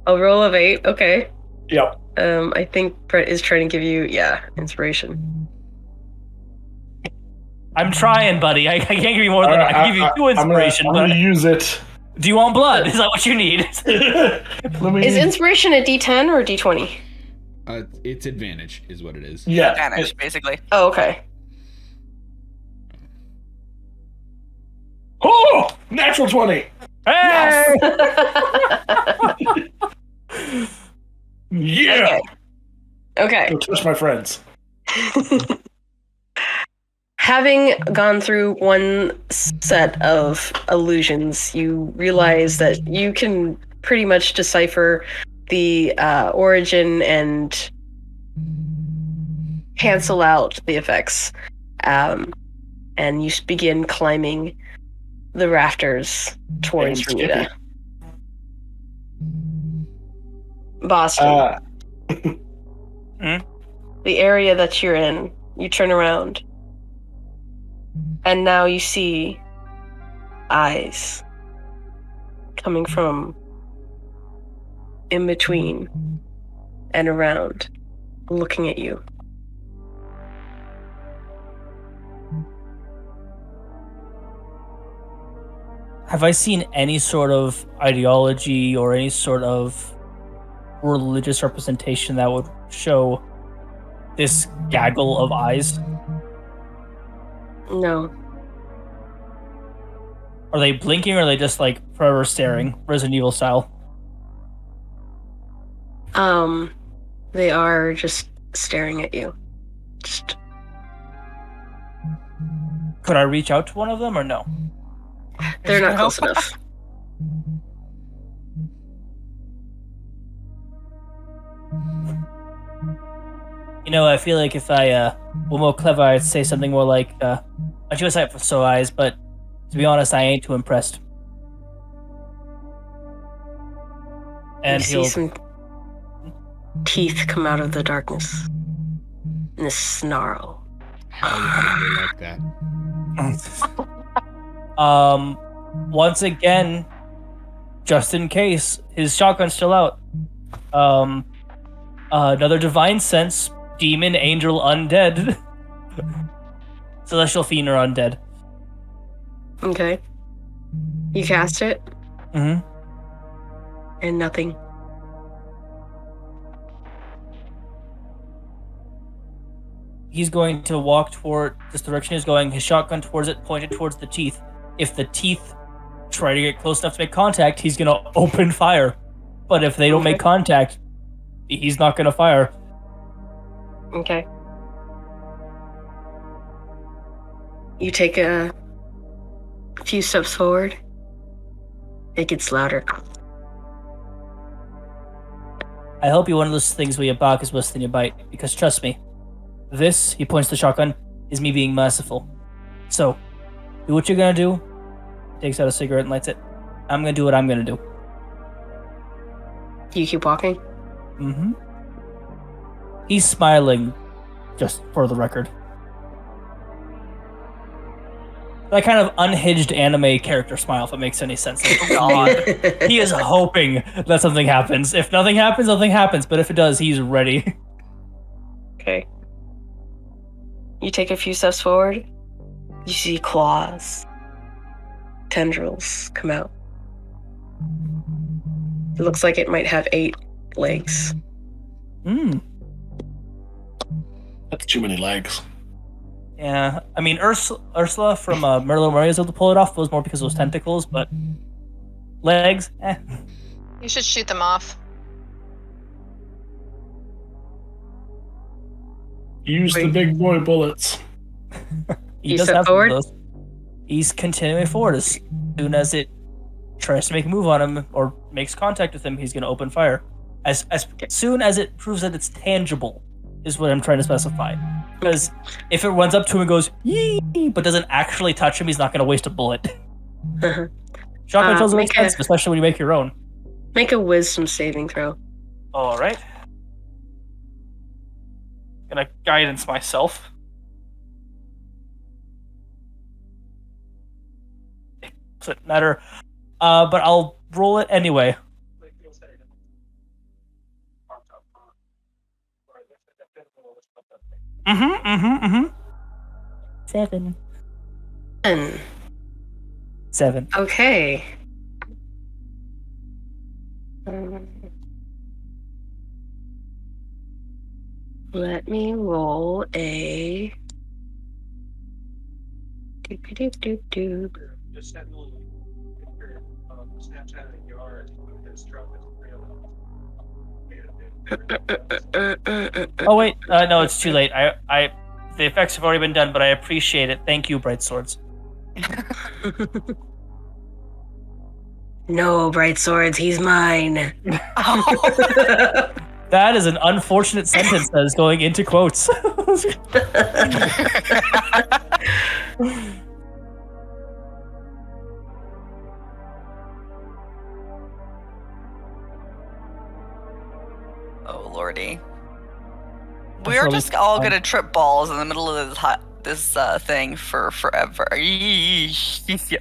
A roll of 8. Okay. Yep. I think Brett is trying to give you, inspiration. I'm trying, buddy. I can't give you more than that. I can give you 2 inspiration, I'm but gonna use it. do you want blood? Is that what you need? Let me. Is inspiration a D10 or a D20? It's advantage, is what it is. Yeah. Advantage, basically. Oh, okay. Oh, natural 20. Hey! Yeah. Okay. Go touch my friends. Having gone through one set of illusions, you realize that you can pretty much decipher the origin and cancel out the effects. And you begin climbing the rafters towards Damn, Renita. Boston, the area that you're in, you turn around. And now you see eyes coming from in between and around, looking at you. Have I seen any sort of ideology or any sort of religious representation that would show this gaggle of eyes? No. Are they blinking or are they just like forever staring, Resident Evil style? They are just staring at you. Just Could I reach out to one of them or no? they're not close enough. You know, I feel like if I were more clever, I'd say something more like, I do a sight for sore eyes, but to be honest, I ain't too impressed. And You see some teeth come out of the darkness. And a snarl. I like that. once again, just in case, his shotgun's still out. Another divine sense, demon, angel, undead. Celestial fiend or undead. Okay. You cast it, Mm-hmm. and nothing. He's going to walk toward this direction he's going, his shotgun towards it, pointed towards the teeth. If the teeth try to get close enough to make contact, he's going to open fire. But if they don't make contact, he's not going to fire. Okay. You take a few steps forward. It gets louder. I hope you one of those things where your bark is worse than your bite, because trust me, this, he points to the shotgun, is me being merciful. So, do what you're gonna do. Takes out a cigarette and lights it. I'm gonna do what I'm gonna do. You keep walking? Mm-hmm. He's smiling, just for the record. That kind of unhinged anime character smile, if it makes any sense. Like, oh God. He is hoping that something happens. If nothing happens, nothing happens. But if it does, he's ready. Okay. You take a few steps forward. You see claws, tendrils come out. It looks like it might have 8 legs. Hmm. That's too many legs. Yeah, I mean, Ursula from Merlin Murray was able to pull it off. It was more because of those tentacles, but legs, You should shoot them off. Use the big boy bullets. He You does step have some forward? of those. He's continuing forward. As soon as it tries to make a move on him or makes contact with him, he's going to open fire. As soon as it proves that it's tangible, is what I'm trying to specify. Because if it runs up to him and goes, yee, but doesn't actually touch him, he's not going to waste a bullet. Shotgun shells are make expensive, especially when you make your own. Make a wisdom saving throw. Alright. Gonna guidance myself. Doesn't matter. But I'll roll it anyway. Mm-hmm. 7. 10. 7. Okay. Let me roll a. Doop. Oh wait, no, it's too late. The effects have already been done, but I appreciate it. Thank you, Bright Swords. No, bright swords, he's mine. That is an unfortunate sentence that is going into quotes. Oh lordy. That's We're really just all fun. gonna trip balls in the middle of this thing for forever. Yeesh.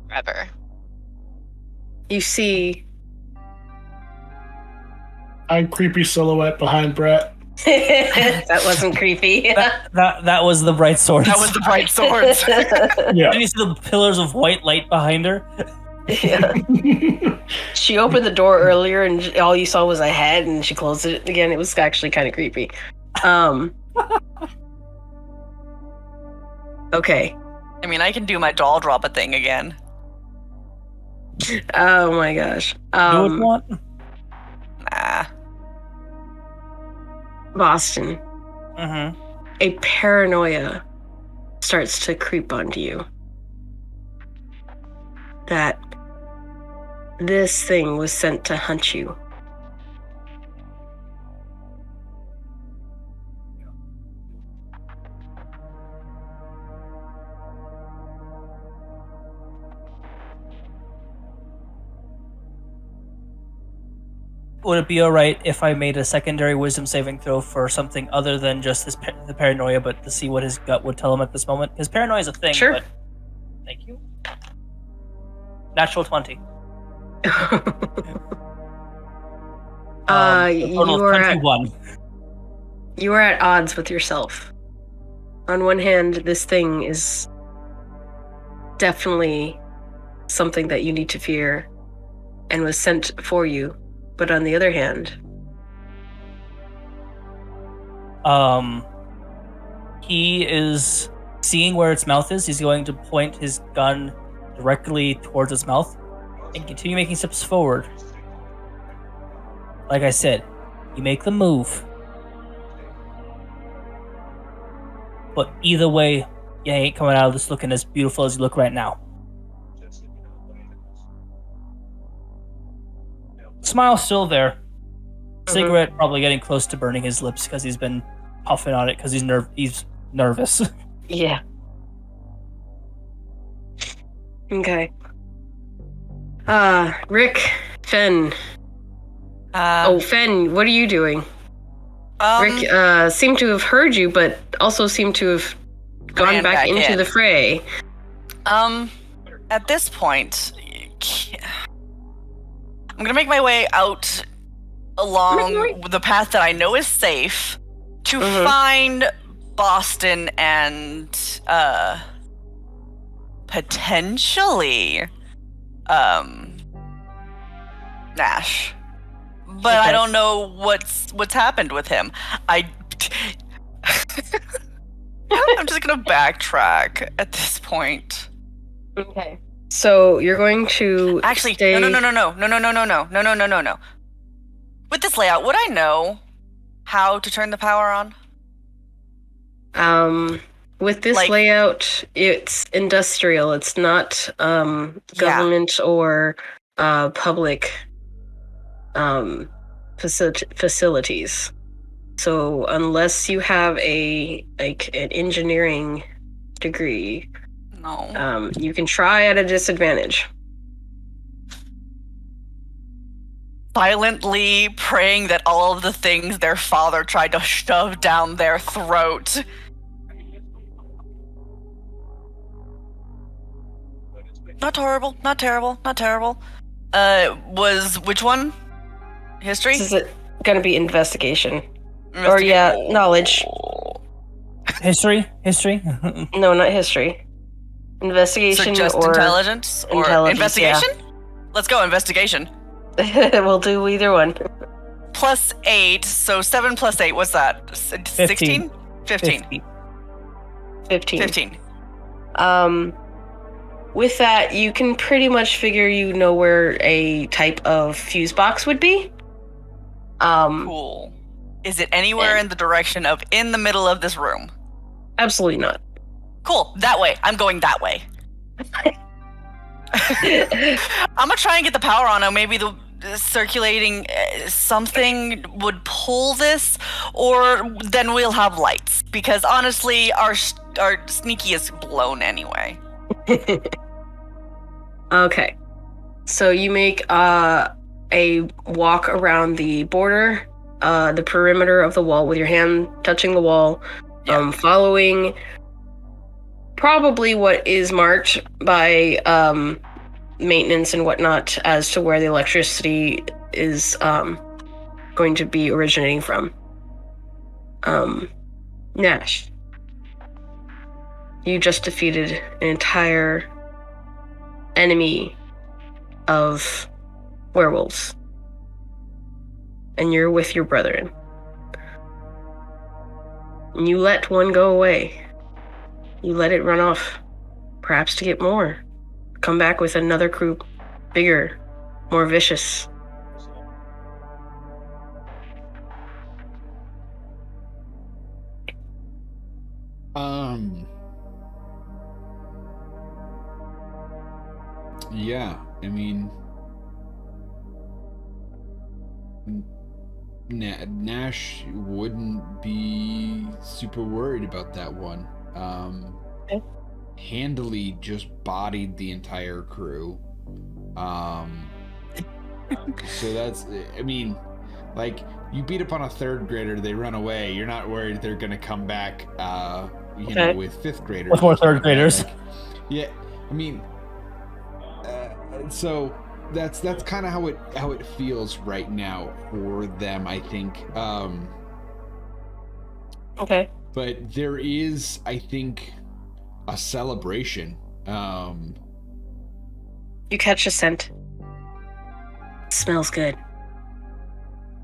Forever. You see. I'm creepy silhouette behind Brett. That wasn't creepy. That was the Bright Swords. That was the bright swords. Yeah. Did you see the pillars of white light behind her? Yeah. She opened the door earlier and all you saw was a head and she closed it again. It was actually kind of creepy. Okay. I mean, I can do my doll drop a thing again. Oh my gosh. Do what you want. Nah. Boston, Mm-hmm. a paranoia starts to creep onto you. That this thing was sent to hunt you. Would it be alright if I made a secondary wisdom saving throw for something other than just the paranoia, but to see what his gut would tell him at this moment? Because paranoia is a thing, Sure. but... Thank you. Natural 20. Uh, A total you of are at 21. you are at odds with yourself. On one hand, this thing is definitely something that you need to fear and was sent for you. But on the other hand, he is seeing where its mouth is. He's going to point his gun directly towards its mouth and continue making steps forward. Like I said, you make the move. But either way, you ain't coming out of this looking as beautiful as you look right now. Smile's still there. Cigarette probably getting close to burning his lips because he's been puffing on it because he's nervous. yeah. Okay. Rick, Fen. Fen, what are you doing? Rick seemed to have heard you, but also seemed to have gone back into the fray. At this point, I'm gonna make my way out along the path that I know is safe to find Boston and potentially Nash. But I don't know what's happened with him. I'm just gonna backtrack at this point. Okay. So you're going to actually stay... no. With this layout, would I know how to turn the power on? With this layout, it's industrial. It's not government or public facilities. So unless you have an engineering degree, no, you can try at a disadvantage. Silently praying that all of the things their father tried to shove down their throat. Not horrible, not terrible, not terrible. Was which one? History? This is gonna be investigation. Or knowledge. History? No, not history. Investigation just or intelligence? Or investigation? Yeah. Let's go, investigation. We'll do either one. +8, so 7 + 8, what's that? 16? 15. 15. With that, you can pretty much figure where a type of fuse box would be. Cool. Is it anywhere in the direction of in the middle of this room? Absolutely not. Cool. That way. I'm going that way. I'm gonna try and get the power on. Maybe the circulating something would pull this, or then we'll have lights. Because honestly, our sneaky is blown anyway. Okay. So you make a walk around the border, the perimeter of the wall with your hand touching the wall, following probably what is marked by maintenance and whatnot as to where the electricity is going to be originating from. Nash, you just defeated an entire enemy of werewolves, and you're with your brethren. And you let one go away. You let it run off, perhaps to get more. Come back with another crew, bigger, more vicious. Yeah, I mean, Nash wouldn't be super worried about that one. Handily just bodied the entire crew. So that's, I mean, like, you beat up on a third grader, they run away. You're not worried they're gonna come back, know, with fifth graders. With more third graders. Like, yeah, I mean, So that's kind of how it feels right now for them, I think. Okay. But there is, I think, a celebration. You catch a scent. Smells good.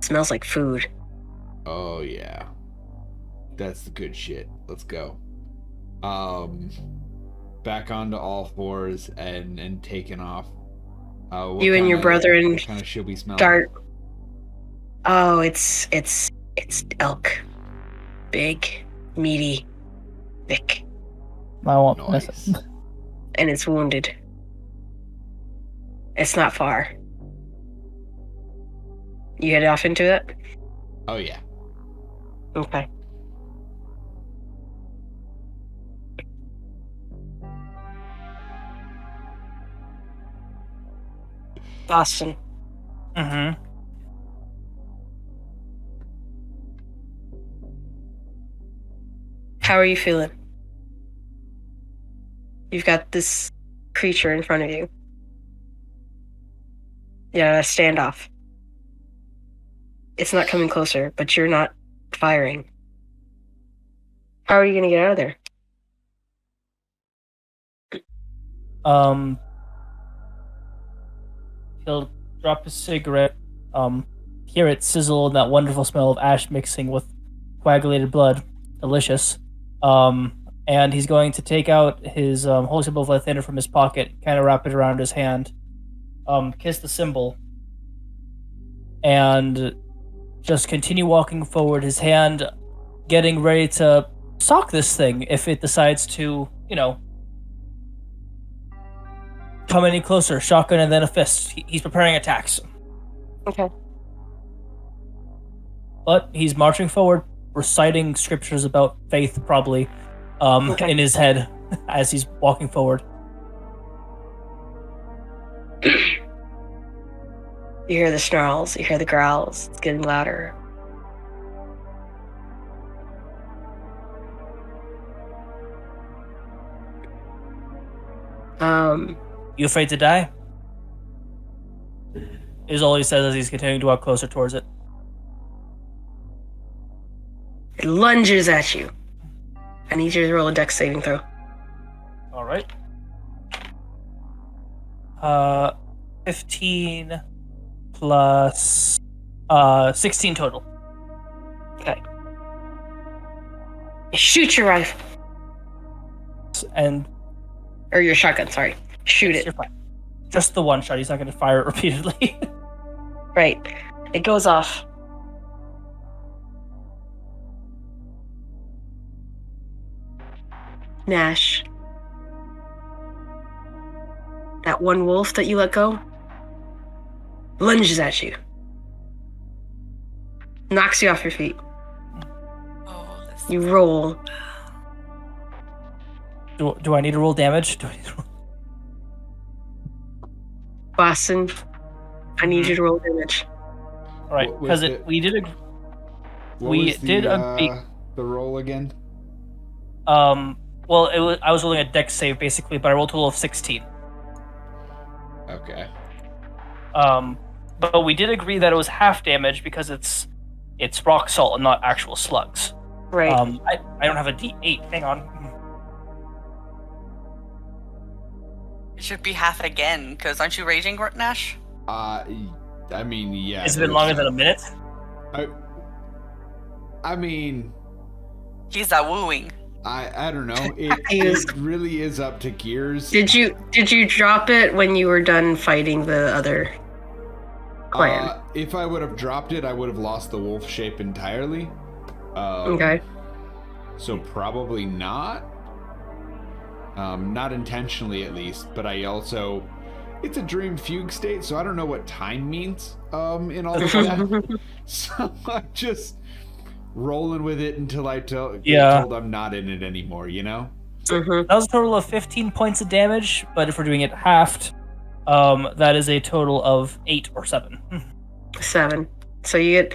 Smells like food. Oh yeah, that's the good shit. Let's go. Back onto all fours and taking off. You and your brother and what kind of should we smell? start. Oh, it's elk. Big, meaty, thick, I won't miss Nice. it. and it's wounded. It's not far. You head off into it? Oh yeah. Okay. Boston. Mm-hmm. How are you feeling? You've got this creature in front of you. Yeah, standoff. It's not coming closer, but you're not firing. How are you gonna get out of there? He'll drop his cigarette, hear it sizzle and that wonderful smell of ash mixing with coagulated blood. Delicious. And he's going to take out his holy symbol of Lathander from his pocket, kind of wrap it around his hand, kiss the symbol, and just continue walking forward, his hand getting ready to sock this thing if it decides to, come any closer. Shotgun and then a fist. He's preparing attacks. Okay. But he's marching forward, reciting scriptures about faith, probably, in his head as he's walking forward. You hear the snarls, you hear the growls. It's getting louder. You afraid to die? Is all he says as he's continuing to walk closer towards it. It lunges at you. I need you to roll a dex saving throw. All right. 15 plus 16 total. Okay. You shoot your rifle. And Or your shotgun, sorry. Shoot it. you're fine. Just the one shot. He's not going to fire it repeatedly. Right. It goes off. Nash. That one wolf that you let go lunges at you. Knocks you off your feet. Oh, this You roll. Do I need to roll damage? Do I need to roll? Boston, I need you to roll damage. All right, What was because the- we did What We was did a the roll again. well, I was rolling a dex save basically, but I rolled a total of 16. Okay. But we did agree that it was half damage because it's rock salt and not actual slugs. Right. I don't have a D8. Hang on. it should be half again, because aren't you raging, Nash? I mean, yeah. It's been longer than a minute. I mean, He's that wooing. I don't know. It really is up to Gears. Did you drop it when you were done fighting the other clan? If I would have dropped it, I would have lost the wolf shape entirely. Okay. So probably not. Not intentionally, at least. But I also, it's a dream fugue state, so I don't know what time means. In all of that. So I'm just rolling with it until I get told I'm not in it anymore. You know. Mm-hmm. That was a total of 15 points of damage, but if we're doing it halved, that is a total of 8 or 7. 7. So you get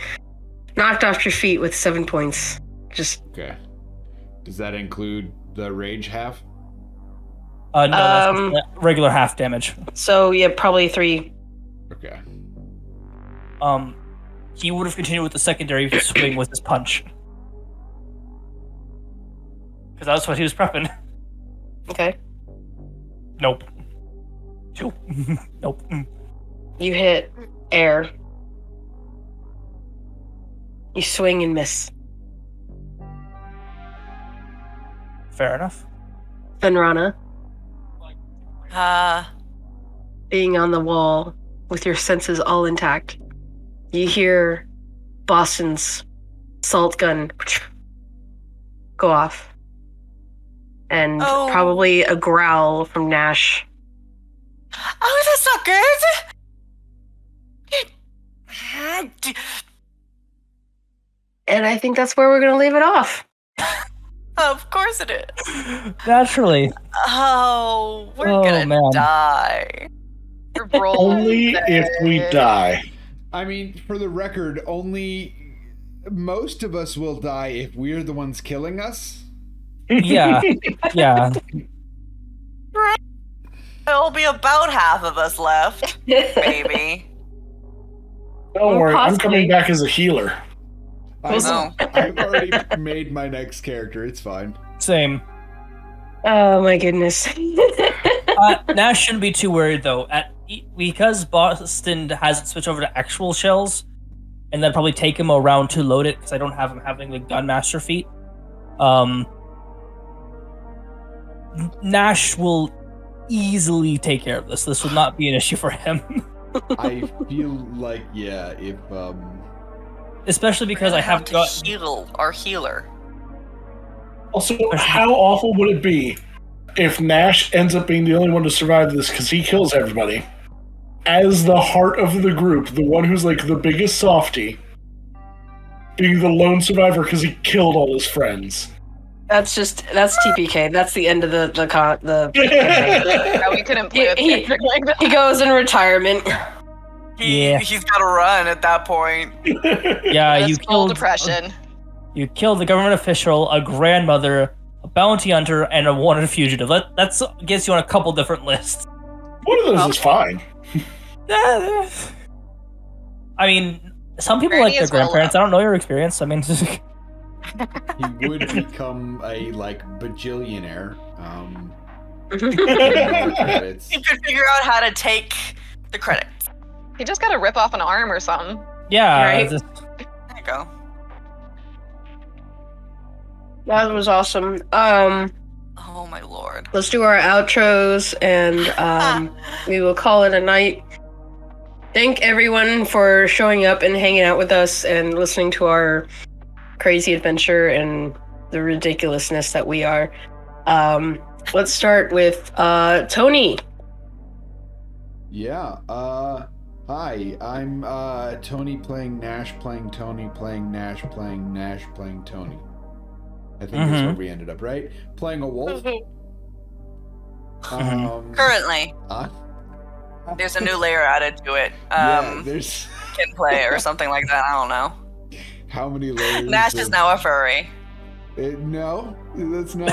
knocked off your feet with 7 points. Just Okay. Does that include the rage half? No, that's just regular half damage. So yeah, probably 3. Okay. He would have continued with the secondary swing with his punch. Because that's what he was prepping. Okay. Nope. 2. Nope. You hit air. You swing and miss. Fair enough. Fenrana, Uh, being on the wall with your senses all intact, you hear Boston's salt gun go off. And Oh. probably a growl from Nash. oh, that's not good. And I think that's where we're going to leave it off. Of course it is. Naturally. Oh, we're Oh, gonna man. die. We're rolling Only if we die. I mean, for the record, only most of us will die if we're the ones killing us. Yeah. Yeah. There'll be about half of us left, maybe. Don't worry, I'm Possibly. coming back as a healer. Oh. I've already made my next character. It's fine. Same. Oh my goodness. Nash shouldn't be too worried though. Because Boston hasn't switched over to actual shells, and that'd probably take him a round to load it because I don't have him having the Gunmaster feat. Nash will easily take care of this. This will not be an issue for him. I feel like, yeah, if Especially because I have got. Heal our healer. Also, how awful would it be if Nash ends up being the only one to survive this because he kills everybody? As the heart of the group, the one who's like the biggest softie, being the lone survivor because he killed all his friends. That's TPK. That's the end of the Yeah, we couldn't play a He- character like that. He goes in retirement. Yeah. He's got to run at that point. Yeah, you That's full killed. depression. You killed a government official, a grandmother, a bounty hunter, and a wanted fugitive. That's gets you on a couple different lists. One of those is fine. I mean, some people Bernie like their is well grandparents. I don't know your experience. I mean, he would become a bajillionaire. Credits. You could figure out how to take the credit. He just got to rip off an arm or something. yeah. Right. There you go. That was awesome. Oh my lord. Let's do our outros and we will call it a night. Thank everyone for showing up and hanging out with us and listening to our crazy adventure and the ridiculousness that we are. Let's start with Tony. Yeah. Hi. I'm Tony playing Nash, playing Tony, playing Nash, playing Nash, playing Tony. I think that's where we ended up, right? Playing a wolf. Currently, there's a new layer added to it. Yeah, there's Can play or something like that. I don't know. how many layers? Nash is now a furry. No, that's not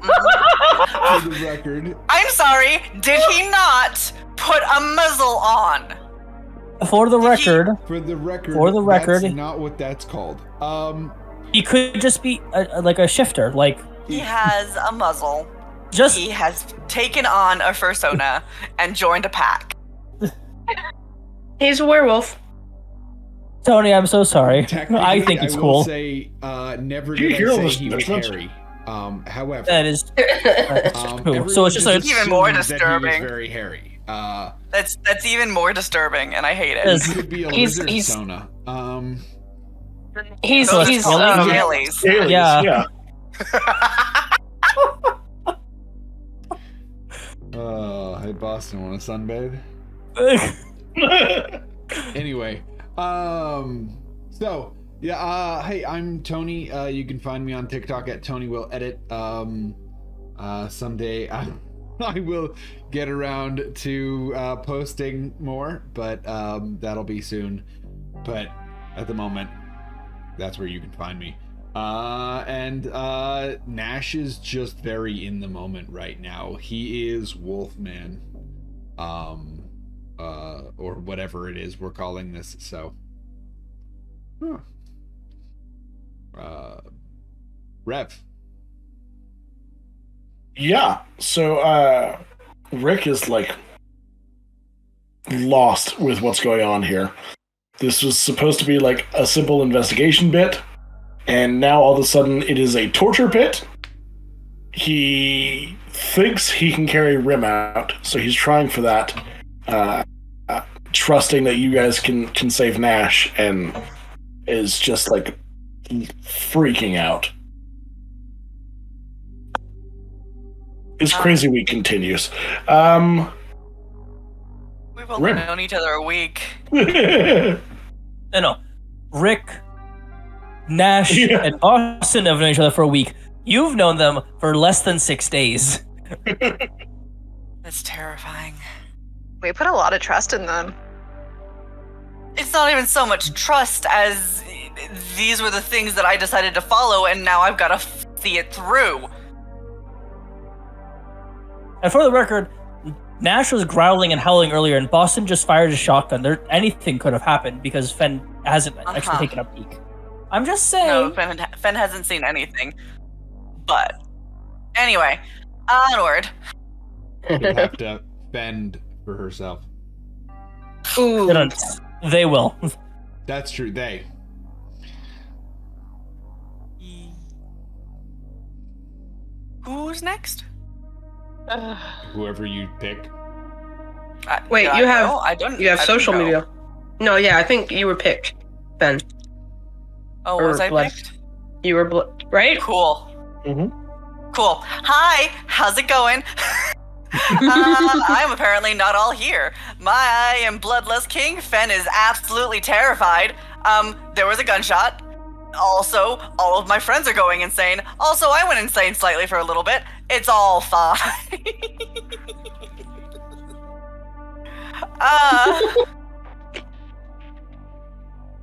for the record. I'm sorry. Did he not put a muzzle on? For the record, For the record. For the record. That's not what that's called. he could just be like a shifter. Like He has a muzzle. just He has taken on a fursona and joined a pack. He's a werewolf. Tony. I'm so sorry. Technically, I think it's will cool. say, never Do you did hear I all say this he was nonsense? hairy. However, That is that's true. everyone So it's just just even more assumed that he was disturbing. very hairy. That's even more disturbing, and I hate it. Yes. It could be a He's- lizard he's- sona. He's Those he's called um, Scaly's. Scalies, Yeah. Hey Boston, want to sunbathe? Anyway, so yeah, hey, I'm Tony. You can find me on TikTok at Tony Will Edit. Someday I will get around to posting more, but that'll be soon. But at the moment, that's where you can find me. And Nash is just very in the moment right now. He is Wolfman. Or whatever it is we're calling this, so. Rev. Yeah, so Rick is like lost with what's going on here. This was supposed to be like a simple investigation bit, and now all of a sudden it is a torture pit. He thinks he can carry Rim out, so he's trying for that, trusting that you guys can save Nash, and is just like freaking out. His crazy week continues. We've only Rim. known each other a week. No. Rick, Nash, and Boston have known each other for a week. You've known them for less than 6 days. That's terrifying. We put a lot of trust in them. It's not even so much trust as these were the things that I decided to follow, and now I've got to see it through. And for the record, Nash was growling and howling earlier, and Boston just fired a shotgun. Anything could have happened because Fen hasn't actually taken a peek. I'm just saying. No, Fen hasn't seen anything. But anyway, onward. You'll have to fend for herself. Ooh. They will. That's true. They. Who's next? Whoever you pick. Wait, Did you I have go? I don't. you have I didn't social go. media. No, yeah, I think you were picked, Ben. Oh, Or was I blood. picked? You were right? Cool. Mhm. Cool. Hi, how's it going? I'm apparently not all here. I am Bloodless King. Fen is absolutely terrified. There was a gunshot. Also, all of my friends are going insane. Also, I went insane slightly for a little bit. It's all fine.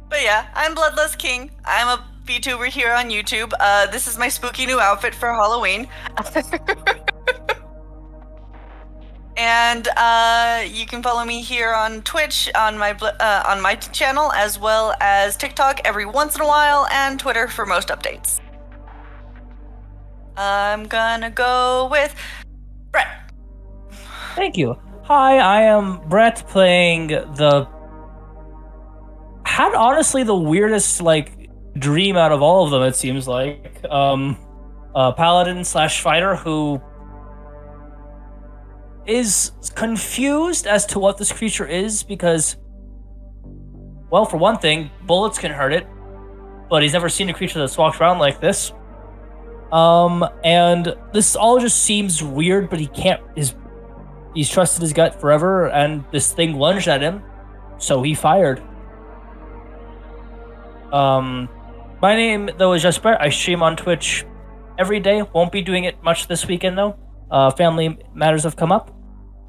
But yeah, I'm Bloodless King. I'm a VTuber here on YouTube. This is my spooky new outfit for Halloween. And you can follow me here on Twitch on my channel, as well as TikTok every once in a while, and Twitter for most updates. I'm gonna go with Brett. Thank you. Hi, I am Brett playing had honestly the weirdest dream out of all of them, it seems like. Paladin / fighter who is confused as to what this creature is because, well, for one thing, bullets can hurt it, but he's never seen a creature that's walked around like this. And this all just seems weird, but he's trusted his gut forever, and this thing lunged at him, so he fired. My name, though, is just Brett. I stream on Twitch every day. Won't be doing it much this weekend, though. Family matters have come up.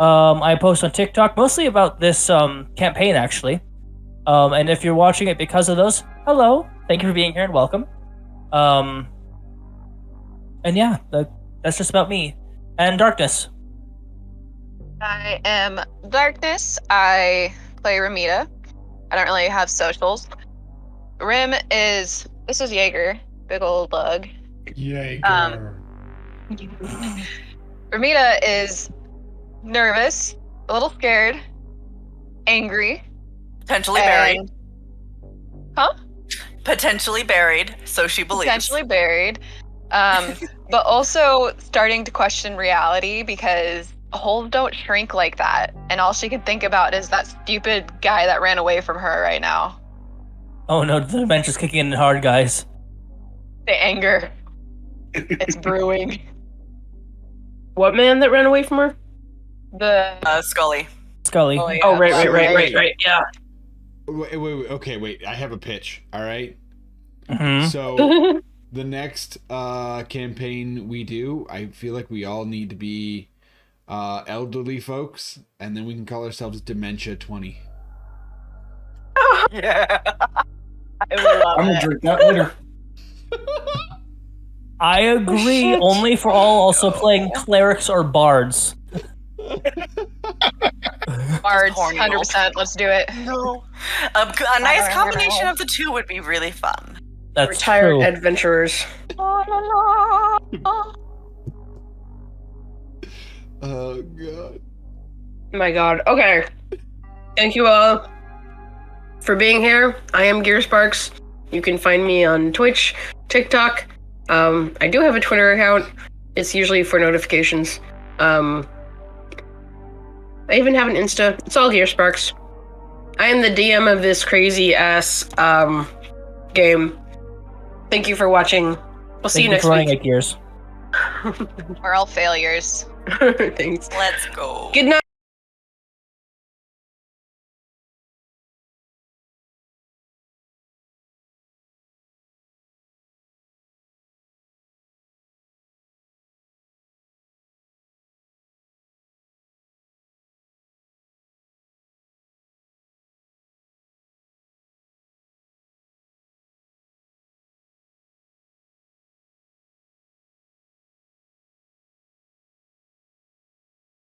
I post on TikTok, mostly about this campaign, actually. And if you're watching it because of those, hello. Thank you for being here and welcome. And yeah, that's just about me. And Darkness. I am Darkness. I play Ramita. I don't really have socials. Rim is... This is Jaeger. Big old bug. Jaeger. Ramita is nervous, a little scared, angry. Potentially buried. Huh? Potentially buried, so she believes. Potentially buried. But also starting to question reality because holes don't shrink like that. And all she can think about is that stupid guy that ran away from her right now. Oh no, the bench is kicking in hard, guys. The anger. It's brewing. What man that ran away from her? The Scully. Scully. yeah. Oh, right. Yeah. Wait. Okay, wait. I have a pitch. All right. Mhm. So the next campaign we do, I feel like we all need to be elderly folks, and then we can call ourselves Dementia 20. Yeah. I love I'm gonna it. drink that later. I agree. shit. Only for all also playing clerics or bards. Bards, horny 100%. Let's do it. No. A nice combination of the two would be really fun. That's Retired true. adventurers. Oh god. My god. Okay. Thank you all for being here. I am Gearsparks. You can find me on Twitch, TikTok. I do have a Twitter account. It's usually for notifications. I even have an Insta. It's all Gearsparks. I am the DM of this crazy ass game. Thank you for watching. We'll see you next running week. at Gears. We're all failures. Thanks. Let's go. Good night.